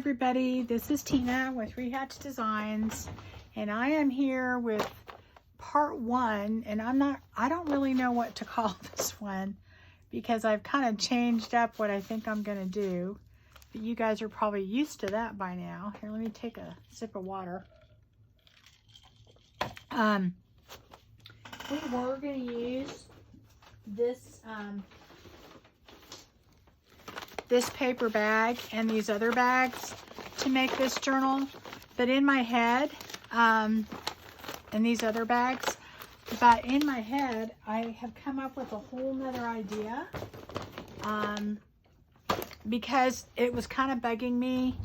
everybody, this is Tina with Rehatched Designs, and I am here with part one, and I don't really know what to call this one because I've kind of changed up what I think I'm going to do, but you guys are probably used to that by now. Here, let me take a sip of water. We were going to use this this paper bag and these other bags to make this journal, but in my head, and these other bags, but in my head, I have come up with a whole nother idea, because it was kind of bugging me,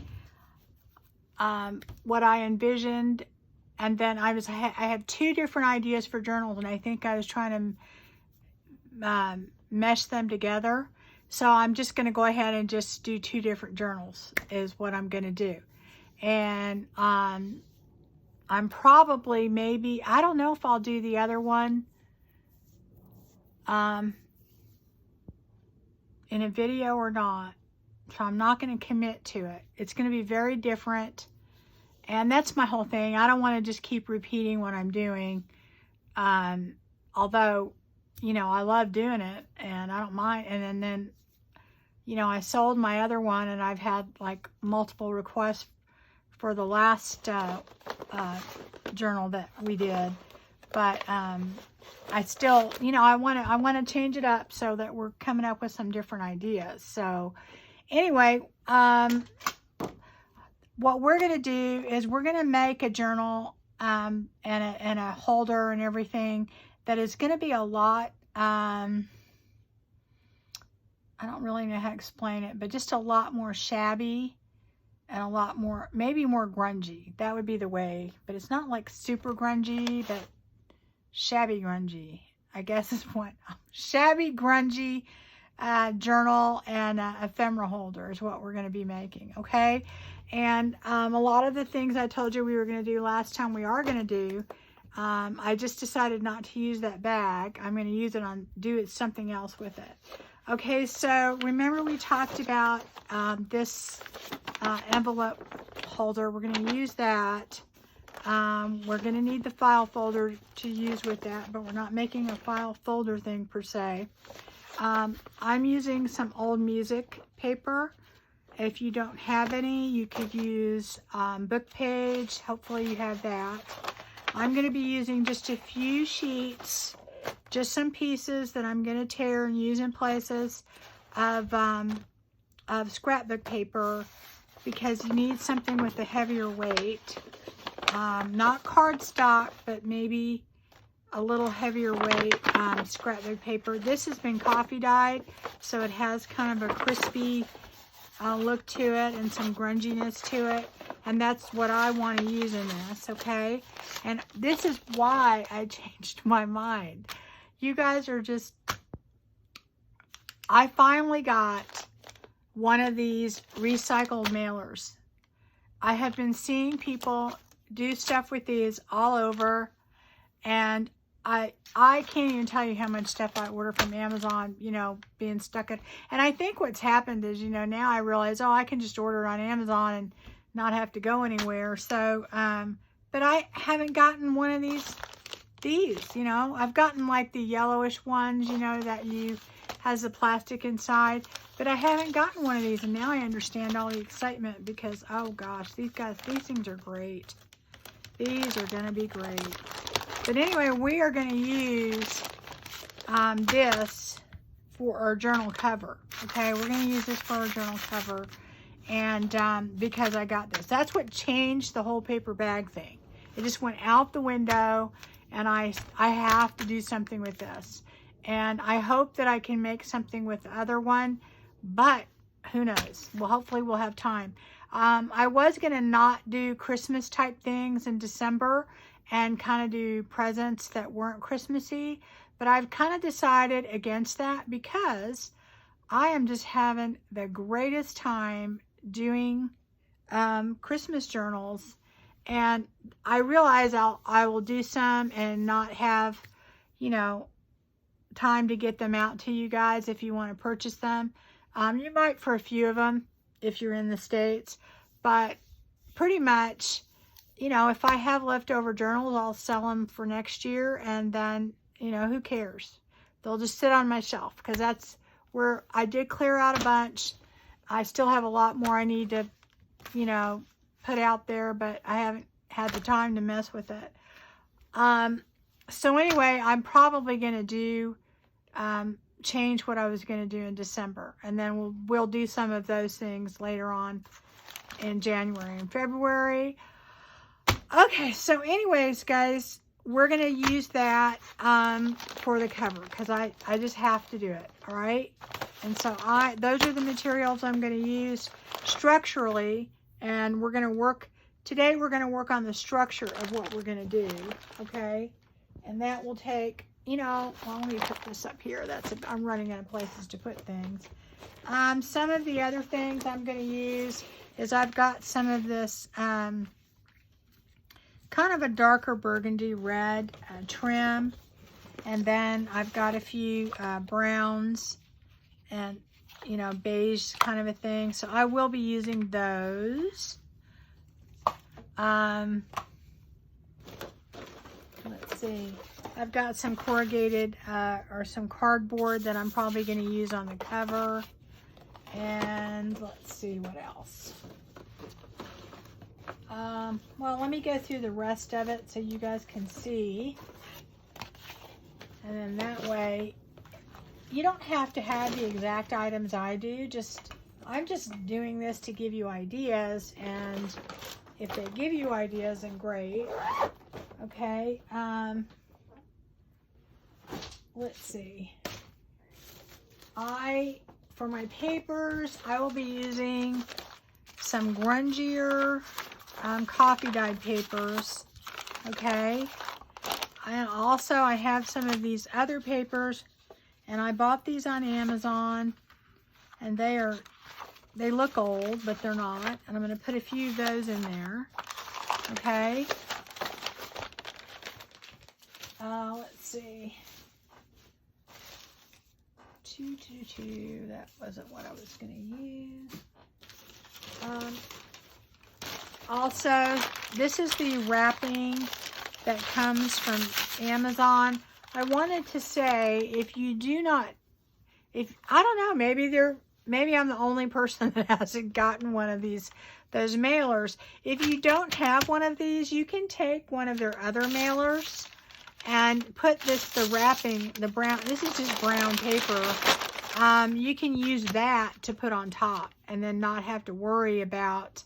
what I envisioned, and then I had two different ideas for journals, and I think I was trying to mesh them together. So I'm just going to go ahead and just do two different journals is what I'm going to do. And I'm probably maybe, I don't know if I'll do the other one in a video or not. So I'm not going to commit to it. It's going to be very different. And that's my whole thing. I don't want to just keep repeating what I'm doing. Although, you know, I love doing it and I don't mind. And then, you know, I sold my other one and I've had like multiple requests for the last journal that we did. But I still, you know, I want to change it up so that we're coming up with some different ideas. So anyway, what we're going to do is we're going to make a journal and a holder and everything that is going to be a lot, I don't really know how to explain it, but just a lot more shabby and a lot more, maybe more grungy. That would be the way, but it's not like super grungy, but shabby grungy, I guess is what. Shabby grungy journal and ephemera holder is what we're going to be making, okay? And a lot of the things I told you we were going to do last time, we are going to do. I just decided not to use that bag. I'm going to use it on, do something else with it. Okay, so remember we talked about this envelope holder. We're going to use that. We're going to need the file folder to use with that, but we're not making a file folder thing per se. I'm using some old music paper. If you don't have any, you could use book page. Hopefully you have that. I'm going to be using just a few sheets, just some pieces that I'm going to tear and use in places of scrapbook paper, because you need something with a heavier weight. Not cardstock, but maybe a little heavier weight scrapbook paper. This has been coffee dyed, so it has kind of a crispy look to it and some grunginess to it, and that's what I want to use in this, okay? And this is why I changed my mind. You guys are just, I finally got one of these recycled mailers. I have been seeing people do stuff with these all over, and I can't even tell you how much stuff I order from Amazon, you know, being stuck in. And I think what's happened is, you know, now I realize, oh, I can just order it on Amazon and not have to go anywhere. So, but I haven't gotten one of these, you know. I've gotten like the yellowish ones, you know, that has the plastic inside. But I haven't gotten one of these, and now I understand all the excitement because, oh gosh, these things are great. These are going to be great. But anyway, we are going to use this for our journal cover. Okay, we're going to use this for our journal cover. And because I got this. That's what changed the whole paper bag thing. It just went out the window, and I have to do something with this. And I hope that I can make something with the other one, but who knows? Well, hopefully we'll have time. I was going to not do Christmas type things in December and kind of do presents that weren't Christmassy, but I've kind of decided against that because I am just having the greatest time doing Christmas journals, and I realize I will do some and not have, you know, time to get them out to you guys if you want to purchase them. You might for a few of them if you're in the States, But pretty much, you know, if I have leftover journals, I'll sell them for next year, and then, you know, who cares? They'll just sit on my shelf, because that's where I did clear out a bunch. I still have a lot more I need to, you know, put out there, but I haven't had the time to mess with it. So anyway, I'm probably going to do, change what I was going to do in December, and then we'll do some of those things later on in January and February. Okay, so anyways, guys, we're going to use that for the cover, because I just have to do it, all right? And so those are the materials I'm going to use structurally, and we're going to work, today we're going to work on the structure of what we're going to do, okay? And that will take, you know, well, let me put this up here. I'm running out of places to put things. Some of the other things I'm going to use is I've got some of this kind of a darker burgundy red trim, and then I've got a few browns and, you know, beige kind of a thing. So I will be using those. Let's see. I've got some corrugated or some cardboard that I'm probably going to use on the cover. And let's see what else. Well, let me go through the rest of it so you guys can see. And then that way, you don't have to have the exact items I do. I'm just doing this to give you ideas, and if they give you ideas, then great. Okay. Let's see. For my papers, I will be using some grungier coffee dyed papers. Okay. And also I have some of these other papers, and I bought these on Amazon, and they look old, but they're not. And I'm going to put a few of those in there. Okay. Let's see. 222. That wasn't what I was going to use. Also, this is the wrapping that comes from Amazon. I wanted to say, if you do not, I don't know, maybe I'm the only person that hasn't gotten one of those mailers. If you don't have one of these, you can take one of their other mailers and put the wrapping, the brown, this is just brown paper. You can use that to put on top, and then not have to worry about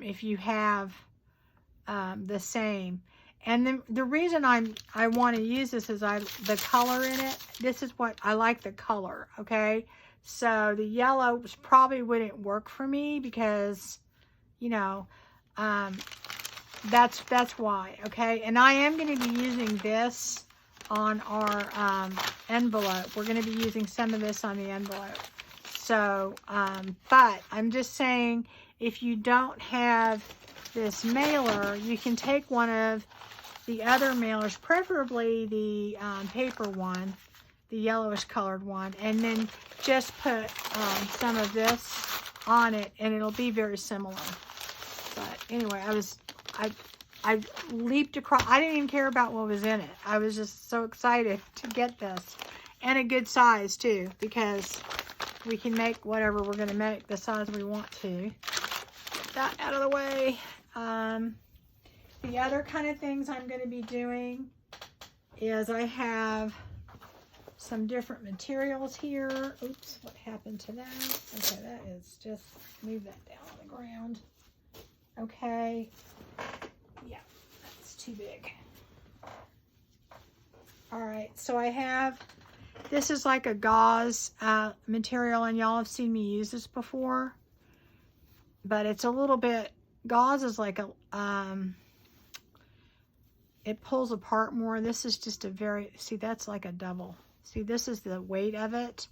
if you have the same. And the reason I want to use this is the color in it. This is what I like, the color. Okay, so the yellow probably wouldn't work for me, because, you know, that's why. Okay, and I am going to be using this on our envelope. We're going to be using some of this on the envelope. So, but I'm just saying, if you don't have this mailer, you can take one of the other mailers, preferably the paper one, the yellowish colored one, and then just put some of this on it, and it'll be very similar. But anyway, I leaped across. I didn't even care about what was in it. I was just so excited to get this, and a good size too, because we can make whatever we're going to make the size we want to. Get that out of the way. The other kind of things I'm going to be doing is I have some different materials here. Oops, what happened to that? Okay, that is just, move that down on the ground. Okay. Yeah, that's too big. All right, so I have, this is like a gauze material, and y'all have seen me use this before, but it's a little bit, gauze is like a, it pulls apart more. This is just a very, see, that's like a double. See, this is the weight of it.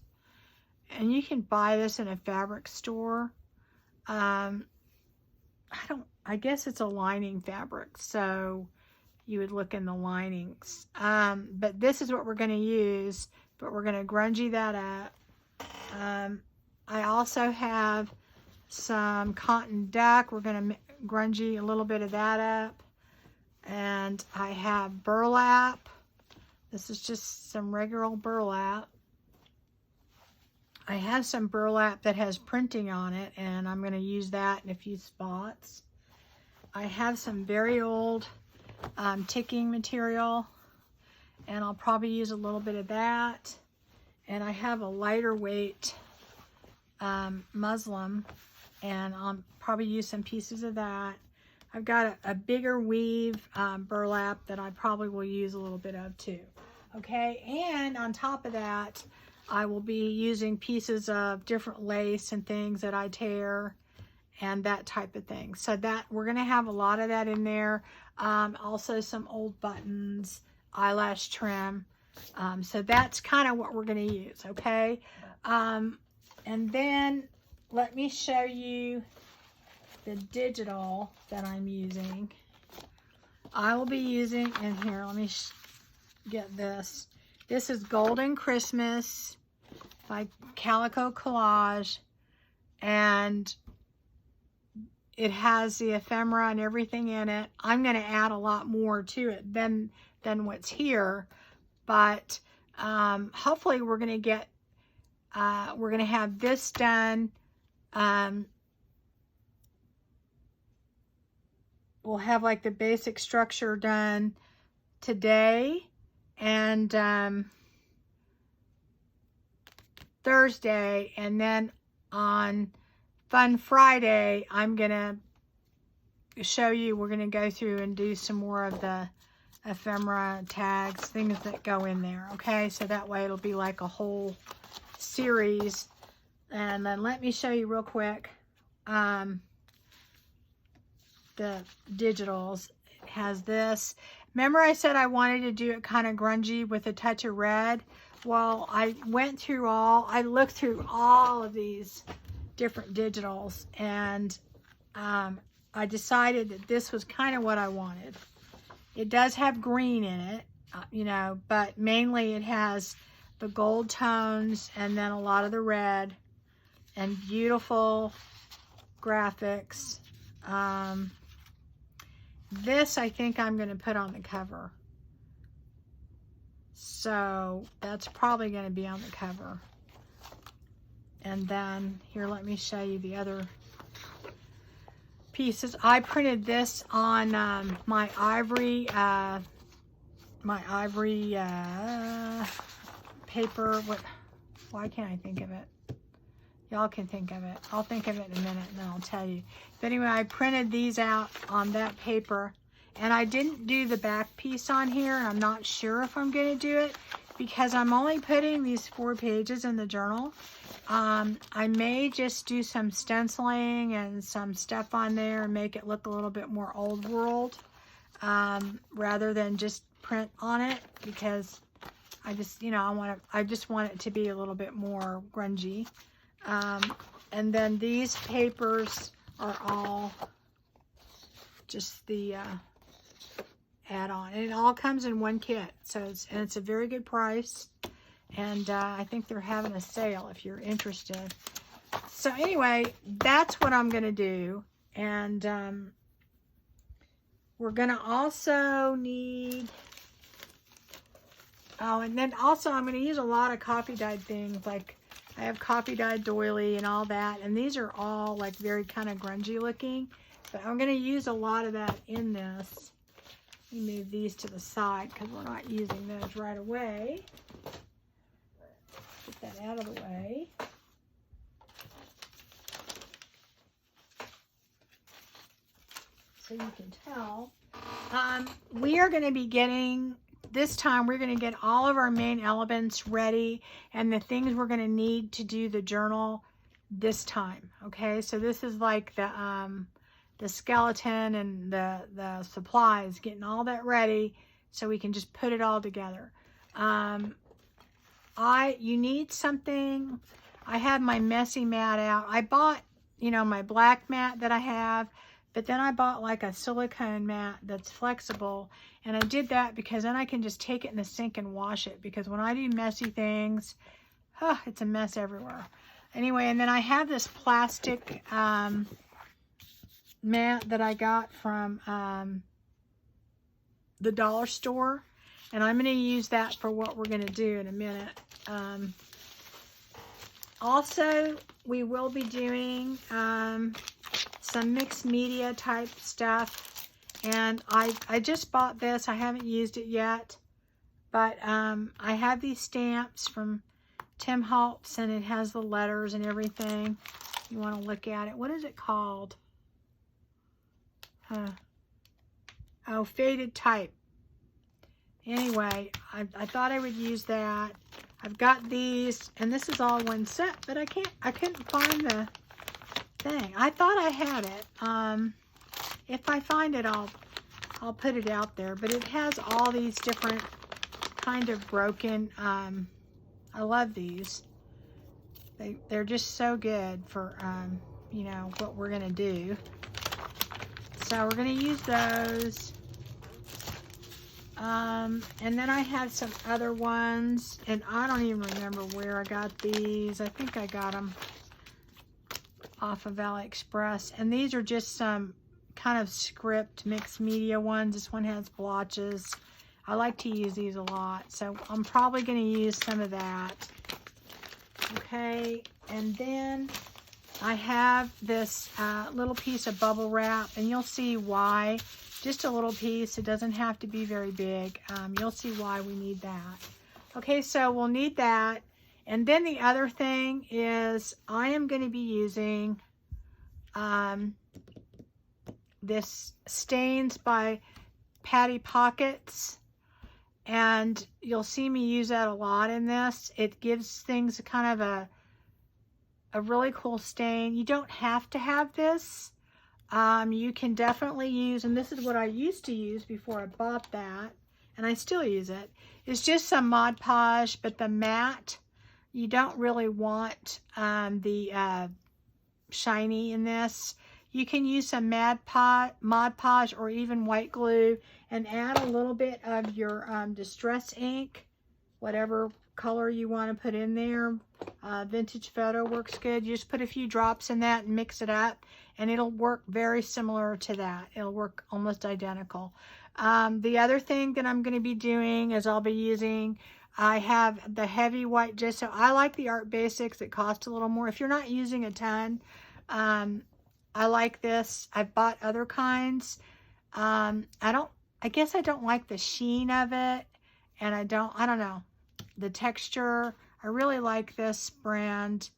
And you can buy this in a fabric store. I guess it's a lining fabric, so you would look in the linings. But this is what we're going to use, but we're going to grungy that up. I also have some cotton duck. We're going to grungy a little bit of that up. And I have burlap. This is just some regular burlap. I have some burlap that has printing on it, and I'm going to use that in a few spots. I have some very old ticking material, and I'll probably use a little bit of that. And I have a lighter weight muslin, and I'll probably use some pieces of that. I've got a bigger weave burlap that I probably will use a little bit of too. Okay, and on top of that, I will be using pieces of different lace and things that I tear and that type of thing. So that we're going to have a lot of that in there. Also some old buttons, eyelash trim. So that's kind of what we're going to use, okay? And then let me show you the digital that I'm using. I will be using, in here, let me get this. This is Golden Christmas by Calico Collage, and it has the ephemera and everything in it. I'm going to add a lot more to it than what's here, but hopefully we're going to get we're going to have this done. We'll have like the basic structure done today, and Thursday, and then on Fun Friday, I'm gonna show you, we're gonna go through and do some more of the ephemera tags, things that go in there, okay? So that way it'll be like a whole series. And then let me show you real quick the digitals. It has this. Remember I said I wanted to do it kind of grungy with a touch of red? Well, I looked through all of these different digitals, and I decided that this was kind of what I wanted. It does have green in it, you know, but mainly it has the gold tones and then a lot of the red and beautiful graphics. This I think I'm going to put on the cover. So that's probably going to be on the cover. And then here, let me show you the other pieces. I printed this on my ivory paper. Why can't I think of it? Y'all can think of it. I'll think of it in a minute and then I'll tell you. But anyway, I printed these out on that paper, and I didn't do the back piece on here, and I'm not sure if I'm going to do it because I'm only putting these 4 pages in the journal. I may just do some stenciling and some stuff on there and make it look a little bit more old world rather than just print on it, because I just, you know, I just want it to be a little bit more grungy. And then these papers are all just the add-on. And it all comes in one kit, so it's a very good price. And I think they're having a sale if you're interested. So anyway, that's what I'm going to do. And we're going to also need... Oh, and then also I'm going to use a lot of coffee dyed things. Like I have coffee dyed doily and all that. And these are all like very kind of grungy looking. But I'm going to use a lot of that in this. Let me move these to the side because we're not using those right away. Get that out of the way. So you can tell. We are going to be getting... This time we're going to get all of our main elements ready and the things we're going to need to do the journal this time. Okay, so this is like the skeleton and the supplies, getting all that ready so we can just put it all together. You need something. I have my messy mat out. I bought, you know, my black mat that I have, but then I bought like a silicone mat that's flexible, and I did that because then I can just take it in the sink and wash it, because when I do messy things, it's a mess everywhere. Anyway, and then I have this plastic mat that I got from the dollar store, and I'm going to use that for what we're going to do in a minute. Also, we will be doing some mixed media type stuff, and I just bought this. I haven't used it yet, but I have these stamps from Tim Holtz, and it has the letters and everything. You want to look at it. What is it called? Oh, faded type. Anyway, I thought I would use that. I've got these, and this is all one set, but I couldn't find the thing. I thought I had it. If I find it, I'll put it out there. But it has all these different kind of broken. I love these. They're just so good for you know, what we're gonna do. So we're gonna use those. And then I had some other ones, and I don't even remember where I got these. I think I got them off of AliExpress. And these are just some kind of script mixed media ones. This one has blotches. I like to use these a lot, so I'm probably going to use some of that. Okay, and then I have this little piece of bubble wrap, and you'll see why. Just a little piece. It doesn't have to be very big. You'll see why we need that. Okay, so we'll need that. And then the other thing is I am going to be using this Stains by Patty Pockets. And you'll see me use that a lot in this. It gives things a kind of a really cool stain. You don't have to have this. You can definitely use, and this is what I used to use before I bought that, and I still use it. It's just some Mod Podge, but the matte, you don't really want the shiny in this. You can use some Mod Podge or even white glue and add a little bit of your Distress ink, whatever color you want to put in there. Vintage Photo works good. You just put a few drops in that and mix it up, and it'll work very similar to that. It'll work almost identical. The other thing that I'm going to be doing is I'll be using, I have the heavy white gesso. I like the Art Basics. It costs a little more. If you're not using a ton, I like this. I've bought other kinds. I guess I don't like the sheen of it, and I don't know. The texture, I really like this brand.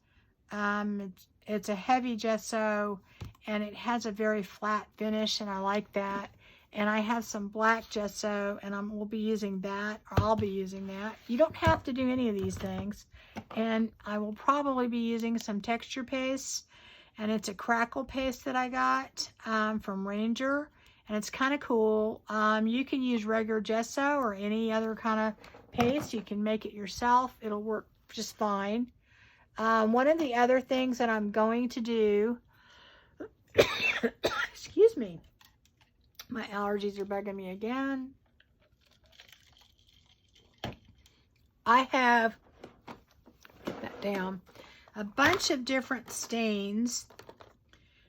It's a heavy gesso, and it has a very flat finish, and I like that. And I have some black gesso, and we'll be using that, or I'll be using that. You don't have to do any of these things. And I will probably be using some texture paste, and it's a crackle paste that I got from Ranger, and it's kind of cool. You can use regular gesso or any other kind of paste. You can make it yourself. It'll work just fine. One of the other things that I'm going to do, excuse me, my allergies are bugging me again. I have, get that down, a bunch of different stains.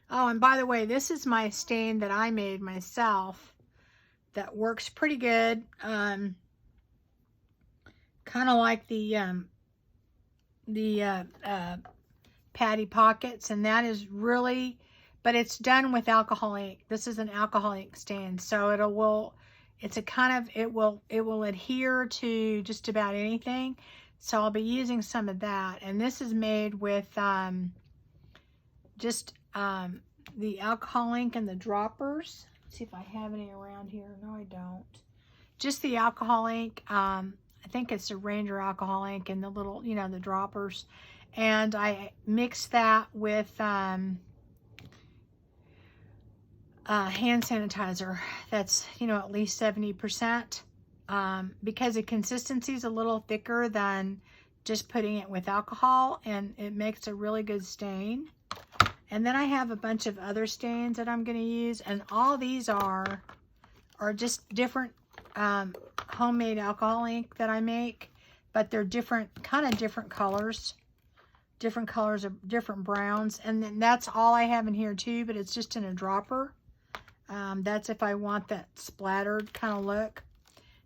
Oh, and by the way, this is my stain that I made myself that works pretty good. Kind of like the Patty Pockets, and that is really, but it's done with alcohol ink. This is an alcohol ink stain, so it will adhere to just about anything. So I'll be using some of that, and this is made with just the alcohol ink and the droppers. Let's see if I have any around here. No, I don't. Just the alcohol ink. I think it's a Ranger alcohol ink and the little, you know, the droppers. And I mix that with hand sanitizer that's, you know, at least 70%, because the consistency is a little thicker than just putting it with alcohol, and it makes a really good stain. And then I have a bunch of other stains that I'm going to use, and all these are just different homemade alcohol ink that I make, but they're different, kind of different colors different colors of different browns. And then that's all I have in here too, but it's just in a dropper. That's if I want that splattered kind of look.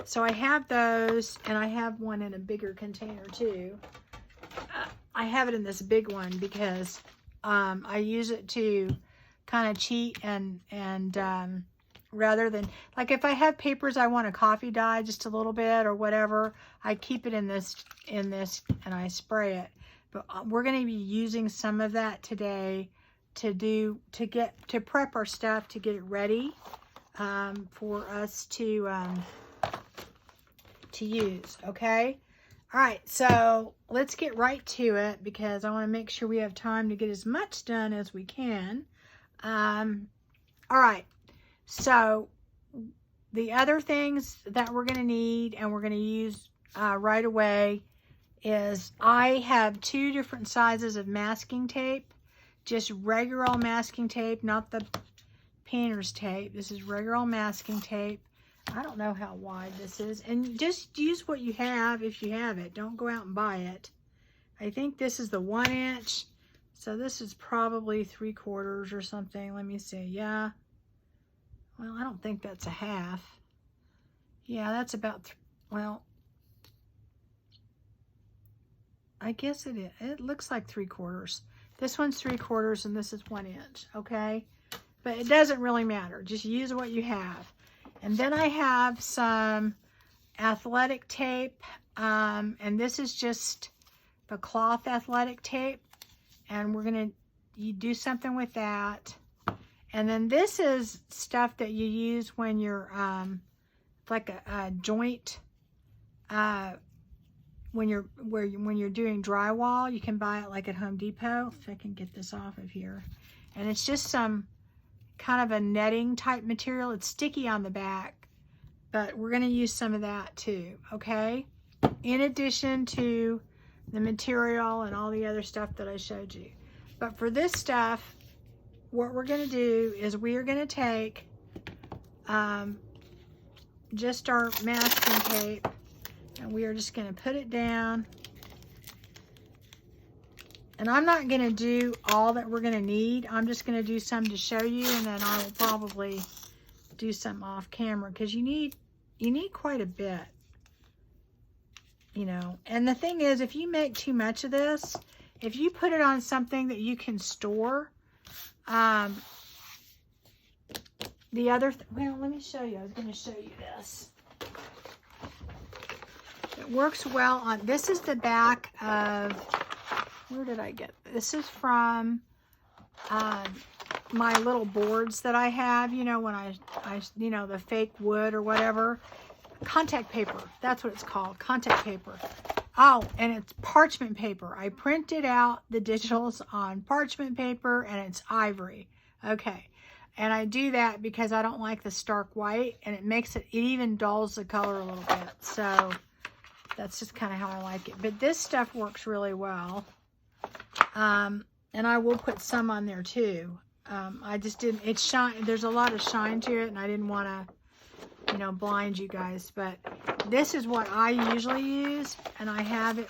So I have those, and I have one in a bigger container too. I have it in this big one because I use it to kind of cheat and rather than, like if I have papers I want to coffee dye just a little bit or whatever, I keep it in this and I spray it. But we're going to be using some of that today to prep our stuff to get it ready for us to use. Okay. All right, so let's get right to it because I want to make sure we have time to get as much done as we can. All right, so the other things that we're going to need and we're going to use right away is I have 2 different sizes of masking tape, just regular old masking tape, not the painter's tape. This is regular old masking tape. I don't know how wide this is. And just use what you have if you have it. Don't go out and buy it. I think this is the 1 inch. So this is probably 3/4 or something. Let me see. Yeah. Well, I don't think that's a half. Yeah, that's about, well, I guess it is. It looks like 3/4. This one's 3/4 and this is 1 inch. Okay. But it doesn't really matter. Just use what you have. And then I have some athletic tape, and this is just the cloth athletic tape, and we're going to do something with that. And then this is stuff that you use when you're like a joint, when you're doing drywall. You can buy it like at Home Depot. If I can get this off of here. And it's just some kind of a netting type material. It's sticky on the back, but we're going to use some of that too. Okay, in addition to the material and all the other stuff that I showed you. But for this stuff, what we're going to do is we are going to take just our masking tape, and we are just going to put it down. And I'm not going to do all that we're going to need. I'm just going to do some to show you, and then I will probably do some off camera because you need quite a bit, you know. And the thing is, if you make too much of this, if you put it on something that you can store, the other, well, let me show you. I was going to show you this. It works well on, this is the back of, where did I get? This is from my little boards that I have, you know, when I you know, the fake wood or whatever. Contact paper, that's what it's called, contact paper. Oh, and it's parchment paper. I printed out the digitals on parchment paper, and it's ivory. Okay, and I do that because I don't like the stark white, and it makes it even dulls the color a little bit. So that's just kind of how I like it. But this stuff works really well. And I will put some on there too. I just didn't, it's shine, there's a lot of shine to it, and I didn't want to, you know, blind you guys. But this is what I usually use, and I have it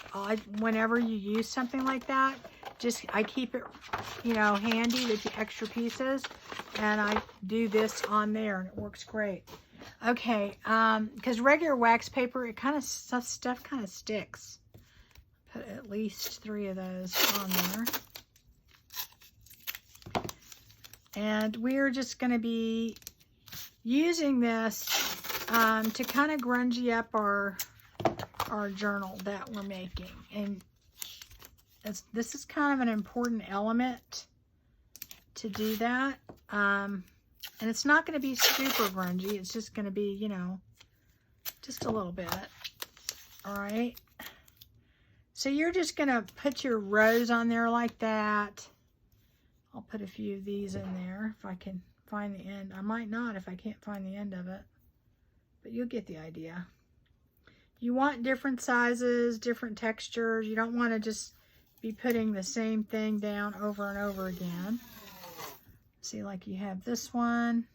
whenever you use something like that. Just, I keep it, you know, handy with the extra pieces, and I do this on there, and it works great. Okay, because regular wax paper, it kind of, stuff kind of sticks. Put at least 3 of those on there. And we're just going to be using this to kind of grungy up our journal that we're making. And this is kind of an important element to do that. And it's not going to be super grungy. It's just going to be, you know, just a little bit. All right. So you're just going to put your rows on there like that. I'll put a few of these in there if I can find the end. I might not if I can't find the end of it, but you'll get the idea. You want different sizes, different textures. You don't want to just be putting the same thing down over and over again. See, like you have this one.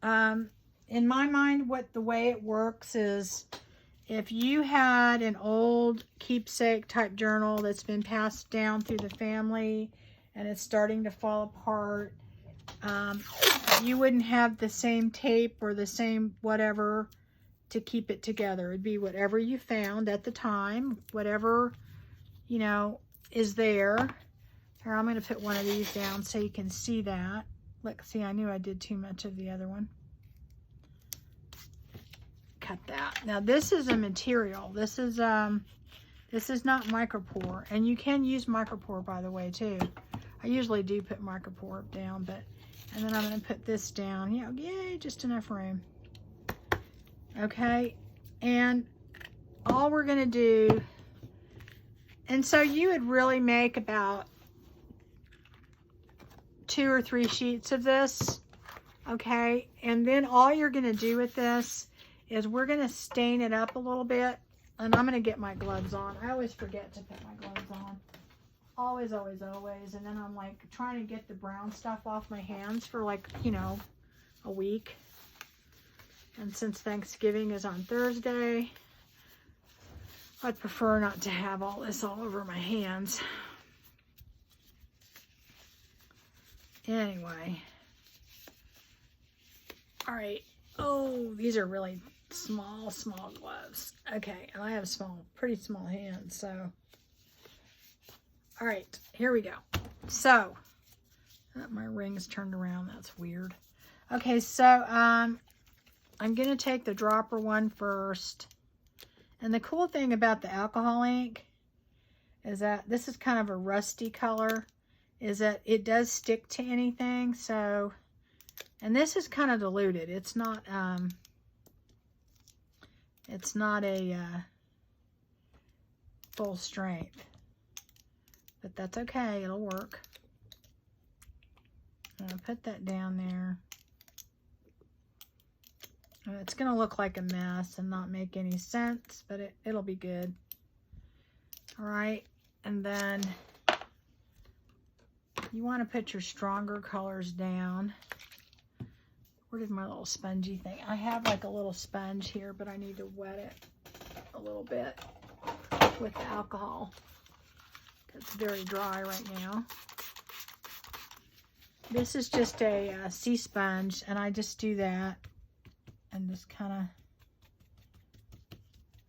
In my mind, the way it works is if you had an old keepsake type journal that's been passed down through the family and it's starting to fall apart, you wouldn't have the same tape or the same whatever to keep it together. It'd be whatever you found at the time, whatever, you know, is there. Here, I'm going to put one of these down so you can see that. Look, see, I knew I did too much of the other one. Cut that. Now, this is a material. This is not micropore, and you can use micropore, by the way, too. I usually do put micropore down, but, and then I'm going to put this down. You know, yay, just enough room. Okay, and all we're going to do, and so you would really make about 2 or 3 sheets of this, okay, and then all you're going to do with this is we're going to stain it up a little bit, and I'm going to get my gloves on. I always forget to put my gloves on. Always, always, always, and then I'm like trying to get the brown stuff off my hands for like, you know, a week. And since Thanksgiving is on Thursday, I'd prefer not to have all this all over my hands. Anyway. All right. Oh, these are really small gloves. Okay, and I have pretty small hands, so. All right, here we go. So, my ring's turned around. That's weird. Okay, so, I'm going to take the dropper one first. And the cool thing about the alcohol ink is that this is kind of a rusty color, is that it does stick to anything. So, and this is kind of diluted. It's not a full strength, but that's okay. It'll work. I'm going to put that down there. It's going to look like a mess and not make any sense, but it'll be good. All right, and then you want to put your stronger colors down. Where did my little spongy thing? I have like a little sponge here, but I need to wet it a little bit with the alcohol. It's very dry right now. This is just a sea sponge, and I just do that. And just kind of,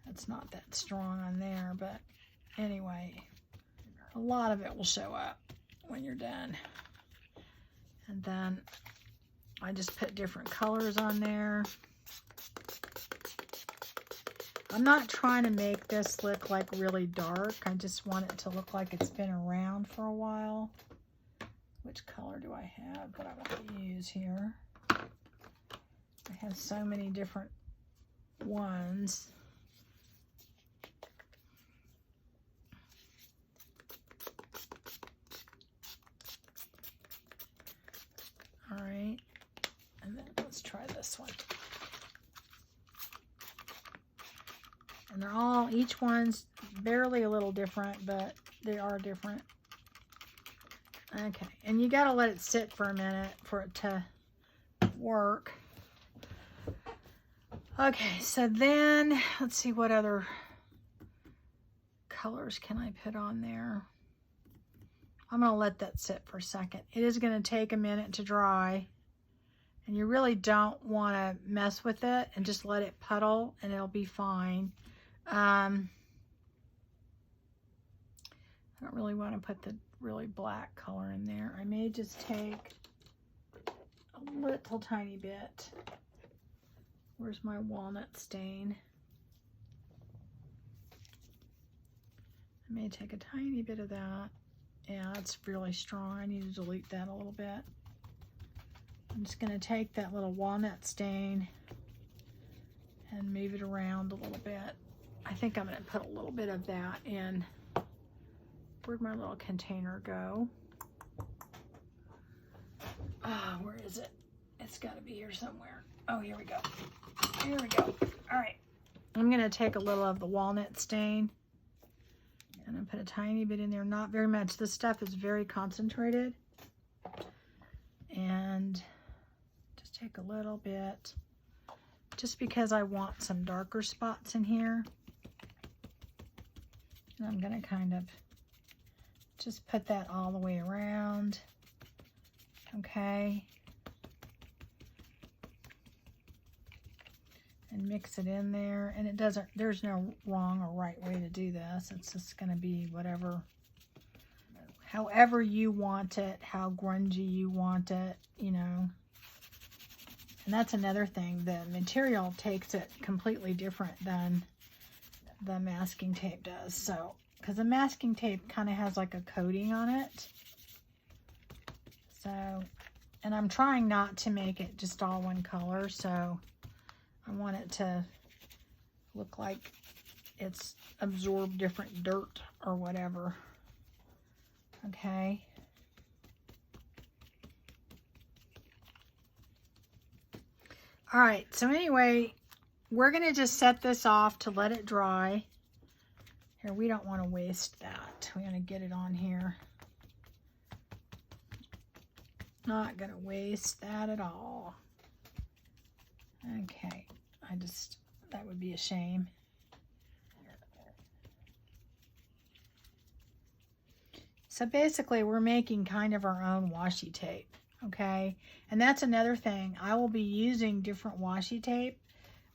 it's not that strong on there, but anyway, a lot of it will show up when you're done. And then I just put different colors on there. I'm not trying to make this look like really dark. I just want it to look like it's been around for a while. Which color do I have that I want to use here? I have so many different ones. All right, and then let's try this one. And they're all, each one's barely a little different, but they are different. Okay, and you gotta let it sit for a minute for it to work. Okay, so then, let's see what other colors can I put on there. I'm going to let that sit for a second. It is going to take a minute to dry, and you really don't want to mess with it and just let it puddle, and it'll be fine. I don't really want to put the really black color in there. I may just take a little tiny bit. Where's my walnut stain? I may take a tiny bit of that. Yeah, that's really strong. I need to dilute that a little bit. I'm just going to take that little walnut stain and move it around a little bit. I think I'm going to put a little bit of that in. Where'd my little container go? Ah, where is it? It's got to be here somewhere. Oh, here we go. Here we go. All right. I'm going to take a little of the walnut stain and I put a tiny bit in there. Not very much. This stuff is very concentrated. And just take a little bit just because I want some darker spots in here. And I'm going to kind of just put that all the way around. Okay. And mix it in there. And it doesn't, there's no wrong or right way to do this. It's just going to be whatever, however you want it, how grungy you want it, you know. And that's another thing. The material takes it completely different than the masking tape does. So, because the masking tape kind of has like a coating on it. So, and I'm trying not to make it just all one color. So, I want it to look like it's absorbed different dirt or whatever. Okay. All right, so anyway, we're going to just set this off to let it dry. Here, we don't want to waste that. We're going to get it on here. Not going to waste that at all. Okay, that would be a shame. So basically, we're making kind of our own washi tape. Okay, and that's another thing. I will be using different washi tape,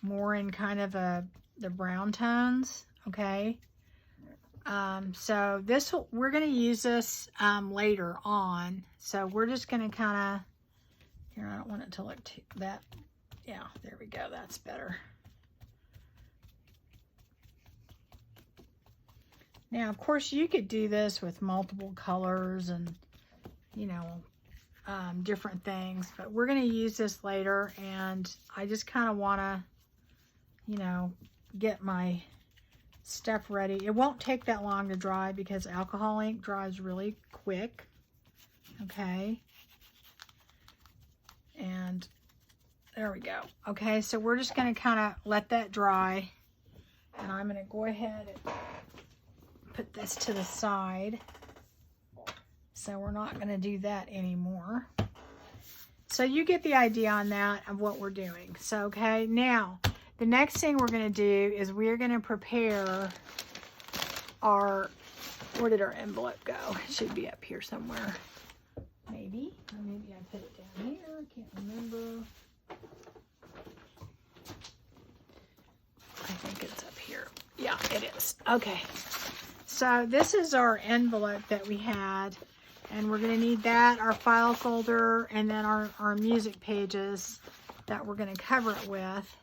more in kind of the brown tones. Okay, so we're going to use this later on. So we're just going to kind of, here, I don't want it to look too, that, yeah, there we go. That's better. Now, of course, you could do this with multiple colors and, you know, different things, but we're going to use this later, and I just kind of want to, you know, get my stuff ready. It won't take that long to dry because alcohol ink dries really quick. Okay, and there we go. Okay, so we're just going to kind of let that dry, and I'm going to go ahead and put this to the side. So we're not going to do that anymore. So you get the idea on that of what we're doing. So, okay, now the next thing we're going to do is we're going to prepare our, where did our envelope go? It should be up here somewhere. Maybe, or maybe I put it down here. I can't remember. I think it's up here. Yeah, it is. Okay. So this is our envelope that we had. And we're going to need that, our file folder, and then our music pages that we're going to cover it with.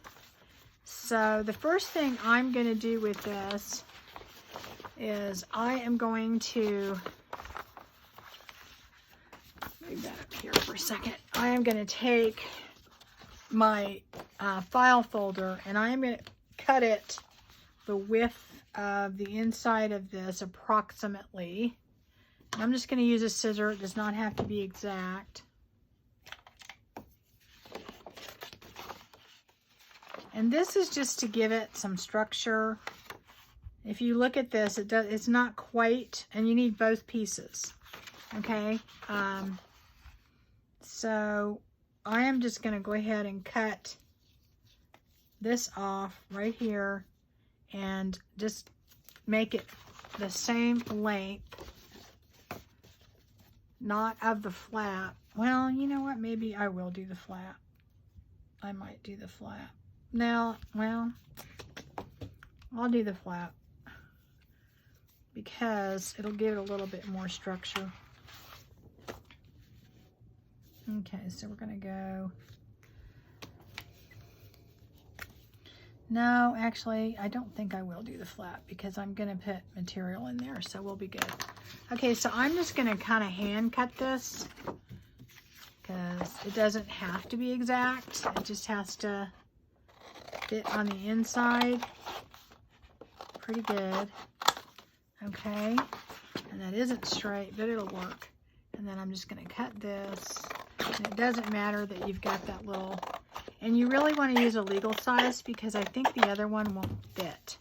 So the first thing I'm going to do with this is I am going to move that up here for a second. I am going to take my file folder and I am going to cut it the width of the inside of this approximately. I'm just going to use a scissor. It does not have to be exact. And this is just to give it some structure. If you look at this, it's not quite, and you need both pieces. Okay. So I am just going to go ahead and cut this off right here and just make it the same length. Not of the flap. Well, you know what? Maybe I will do the flap. I might do the flap. Now, well, I'll do the flap because it'll give it a little bit more structure. Okay, so we're going to go. No, actually, I don't think I will do the flap because I'm going to put material in there, so we'll be good. Okay, so I'm just going to kind of hand cut this because it doesn't have to be exact. It just has to fit on the inside pretty good. Okay, and that isn't straight, but it'll work. And then I'm just going to cut this. And it doesn't matter that you've got that little... And you really want to use a legal size because I think the other one won't fit.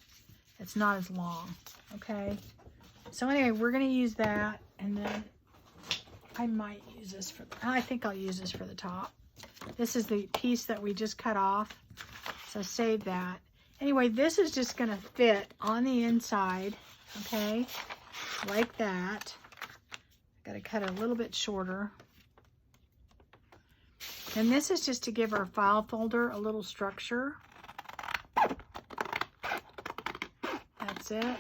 It's not as long, okay? So anyway, we're going to use that, and then I might use this for, I think I'll use this for the top. This is the piece that we just cut off. So save that. Anyway, this is just going to fit on the inside, okay, like that. Got to cut it a little bit shorter. And this is just to give our file folder a little structure. That's it.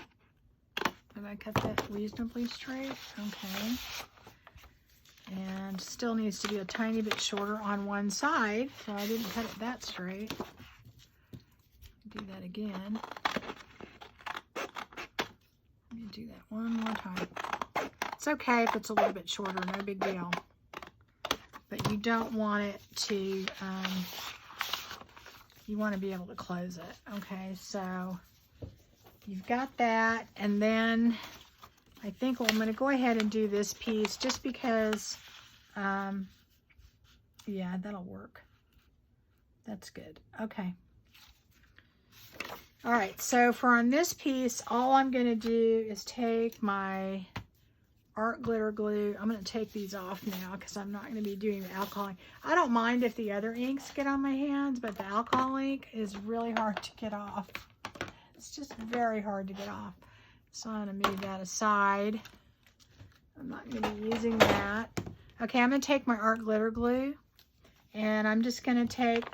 Did I cut that reasonably straight? Okay. And still needs to be a tiny bit shorter on one side, so I didn't cut it that straight. Do that again. Let me do that one more time. It's okay if it's a little bit shorter, no big deal. But you don't want it to, you want to be able to close it. Okay, so you've got that, and then I think I'm going to go ahead and do this piece just because, yeah, that'll work. That's good. Okay. All right, so for on this piece, all I'm going to do is take my art glitter glue. I'm going to take these off now because I'm not going to be doing the alcohol ink. I don't mind if the other inks get on my hands, but the alcohol ink is really hard to get off. It's just very hard to get off. So I'm going to move that aside. I'm not going to be using that. Okay, I'm going to take my art glitter glue, and I'm just going to take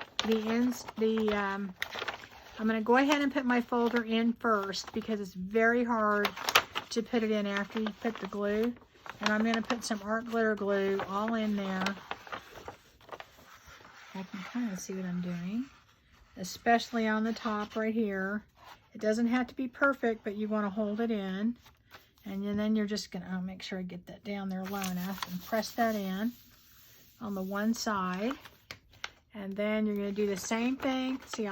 I'm going to go ahead and put my folder in first because it's very hard to put it in after you put the glue. And I'm going to put some art glitter glue all in there. I can kind of see what I'm doing, especially on the top right here. It doesn't have to be perfect, but you want to hold it in. And then you're just going to, make sure I get that down there low enough and press that in on the one side. And then you're going to do the same thing. See,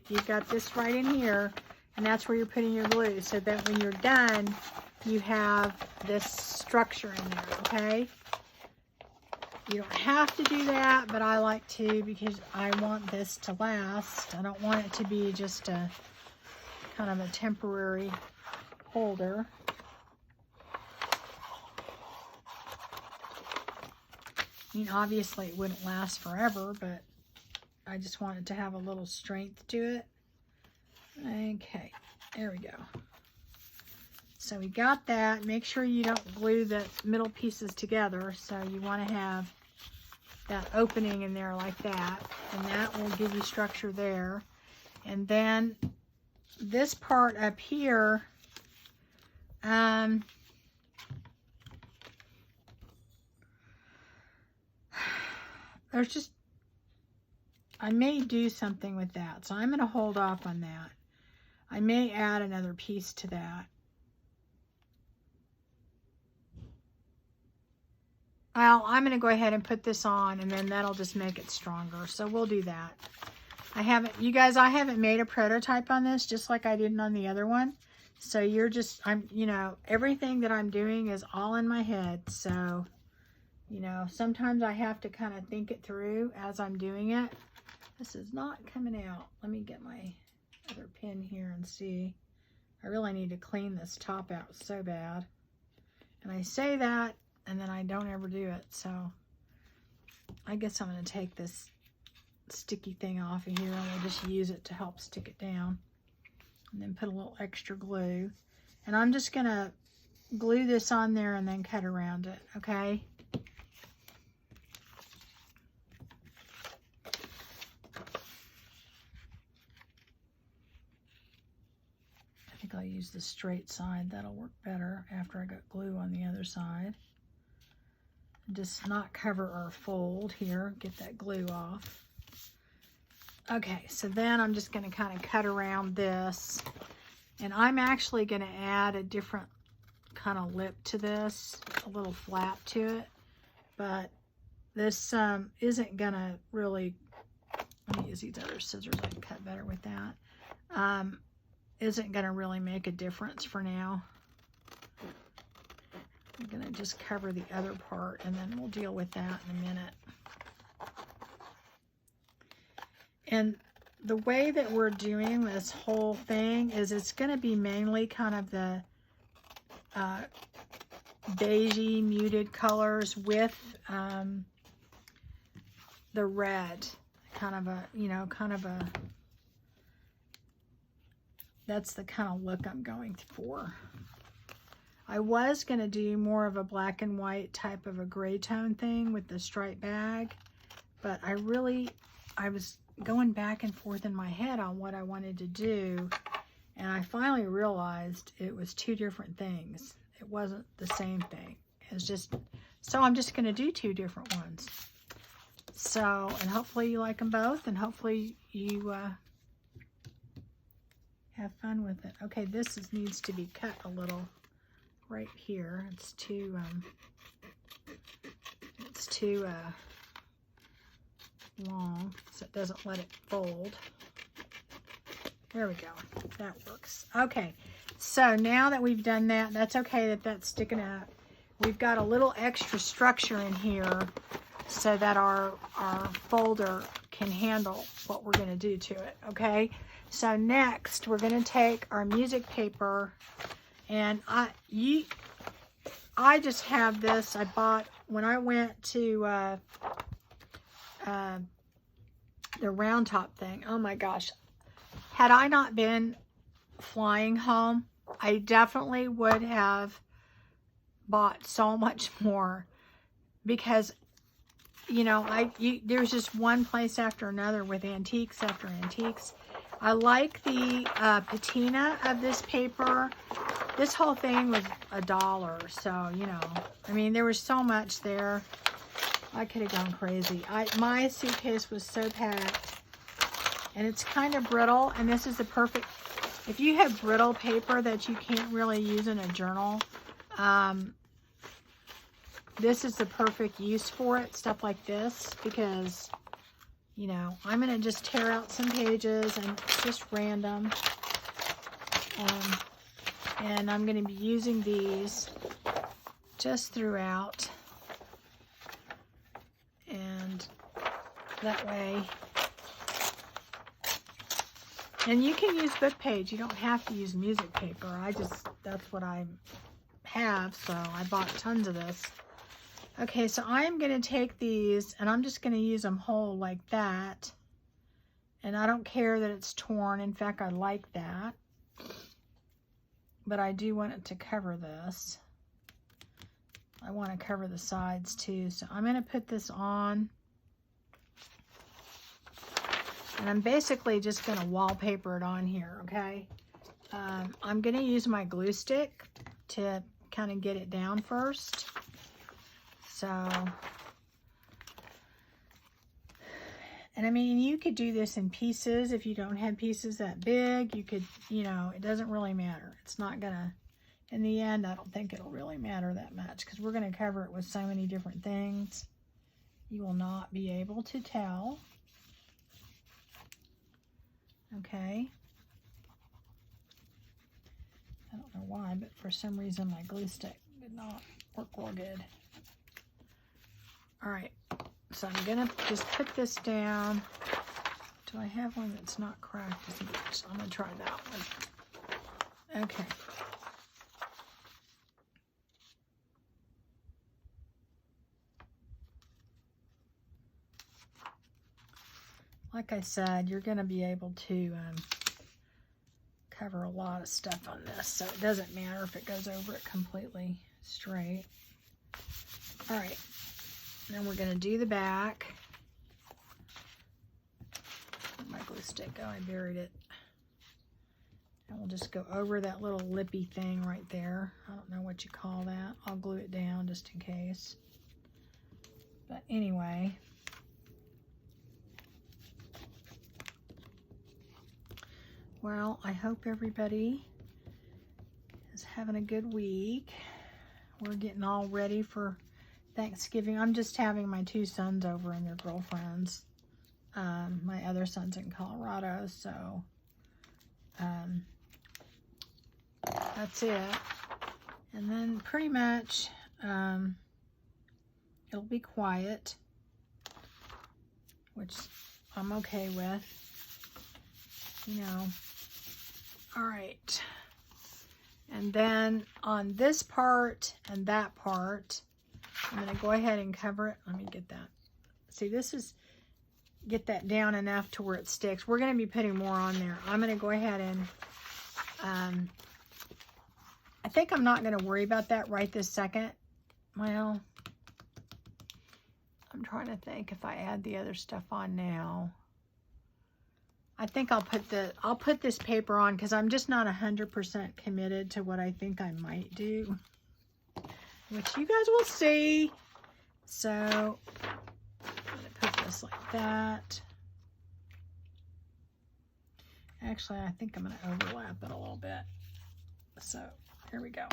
you've got this right in here, and that's where you're putting your glue, so that when you're done, you have this structure in there, okay? You don't have to do that, but I like to because I want this to last. I don't want it to be just a kind of a temporary holder. I mean, obviously it wouldn't last forever, but I just want it to have a little strength to it. Okay, there we go. So we got that. Make sure you don't glue the middle pieces together. So you want to have that opening in there like that. And that will give you structure there. And then this part up here, there's just, I may do something with that, so I'm going to hold off on that. I may add another piece to that. Well, I'm going to go ahead and put this on, and then that'll just make it stronger, so we'll do that. I haven't made a prototype on this, just like I didn't on the other one. So you're just, everything that I'm doing is all in my head, so, sometimes I have to kind of think it through as I'm doing it. This is not coming out. Let me get my other pin here and see. I really need to clean this top out so bad. And I say that, and then I don't ever do it. So I guess I'm going to take this sticky thing off of here, and we'll just use it to help stick it down. And then put a little extra glue. And I'm just going to glue this on there and then cut around it, okay? I'll use the straight side. That'll work better after I got glue on the other side. Just not cover or fold here. Get that glue off. Okay, so then I'm just going to kind of cut around this. And I'm actually going to add a different kind of lip to this. A little flap to it. But this isn't going to really... Let me use these other scissors. I can cut better with that. Isn't going to really make a difference for now. I'm going to just cover the other part, and then we'll deal with that in a minute. And the way that we're doing this whole thing is it's going to be mainly kind of the beigey muted colors with the red, kind of a that's the kind of look I'm going for. I was going to do more of a black and white type of a gray tone thing with the striped bag, but I was going back and forth in my head on what I wanted to do, and I finally realized it was two different things. It wasn't the same thing. It's just, so I'm just going to do two different ones. So, and hopefully you like them both, and hopefully you have fun with it. Okay, this needs to be cut a little right here. It's too long, so it doesn't let it fold. There we go. That works. Okay, so now that we've done that, that's okay that that's sticking out. We've got a little extra structure in here so that our folder can handle what we're going to do to it, okay? So next, we're going to take our music paper, and I just have this. I bought when I went to the round top thing. Oh my gosh. Had I not been flying home, I definitely would have bought so much more, because you know, there's just one place after another with antiques after antiques. I like the patina of this paper. This whole thing was $1, so you know, I mean, there was so much there. I could have gone crazy. My suitcase was so packed, and it's kind of brittle, and this is the perfect, if you have brittle paper that you can't really use in a journal, this is the perfect use for it, stuff like this, because, you know, I'm going to just tear out some pages, and it's just random, and I'm going to be using these just throughout, and that way. And you can use book page. You don't have to use music paper. That's what I have, so I bought tons of this. Okay, so I am going to take these, and I'm just going to use them whole like that. And I don't care that it's torn. In fact, I like that. But I do want it to cover this. I want to cover the sides too. So I'm going to put this on. And I'm basically just going to wallpaper it on here, okay? I'm going to use my glue stick to kind of get it down first. So, and I mean, you could do this in pieces. If you don't have pieces that big, you could, you know, it doesn't really matter. It's not going to, in the end, I don't think it'll really matter that much, because we're going to cover it with so many different things. You will not be able to tell. Okay. I don't know why, but for some reason my glue stick did not work real good. All right, so I'm gonna just put this down. Do I have one that's not cracked as much? I'm gonna try that one. Okay. Like I said, you're gonna be able to cover a lot of stuff on this, so it doesn't matter if it goes over it completely straight. All right. Then we're going to do the back. Where'd my glue stick go? I buried it. And we'll just go over that little lippy thing right there. I don't know what you call that. I'll glue it down just in case. But anyway. Well, I hope everybody is having a good week. We're getting all ready for Thanksgiving. I'm just having my two sons over and their girlfriends. My other son's in Colorado, so that's it. And then pretty much it'll be quiet, which I'm okay with, you know. All right. And then on this part and that part, I'm going to go ahead and cover it. Let me get that. See, this is, get that down enough to where it sticks. We're going to be putting more on there. I'm going to go ahead and I think I'm not going to worry about that right this second. Well, I'm trying to think if I add the other stuff on now. I think I'll put this paper on because I'm just not 100% committed to what I think I might do, which you guys will see. So I'm going to put this like that. Actually, I think I'm going to overlap it a little bit. So here we go.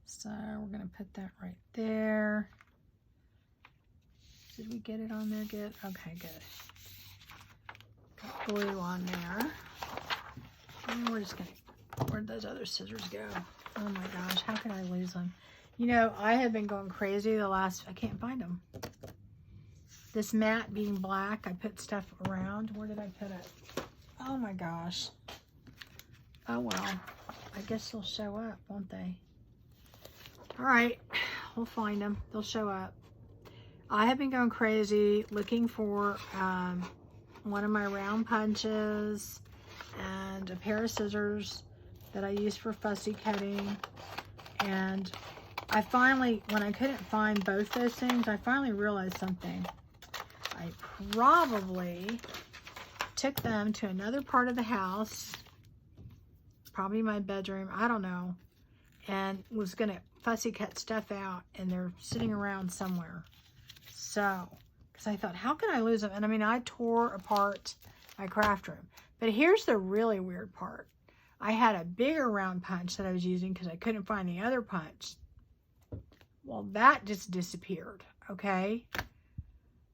So we're going to put that right there. Did we get it on there good? Okay, good. Got glue on there. And we're just going to, where'd those other scissors go? Oh my gosh, how could I lose them? You know, I have been going crazy the last, I can't find them. This mat being black, I put stuff around. Where did I put it? Oh my gosh. Oh well, I guess they'll show up, won't they? All right, we'll find them. They'll show up. I have been going crazy looking for one of my round punches and a pair of scissors that I use for fussy cutting. And I finally, when I couldn't find both those things, I finally realized something. I probably took them to another part of the house, probably my bedroom, I don't know, and was going to fussy cut stuff out, and they're sitting around somewhere. So, because I thought, how can I lose them? And I mean, I tore apart my craft room. But here's the really weird part. I had a bigger round punch that I was using because I couldn't find the other punch. Well, that just disappeared, okay?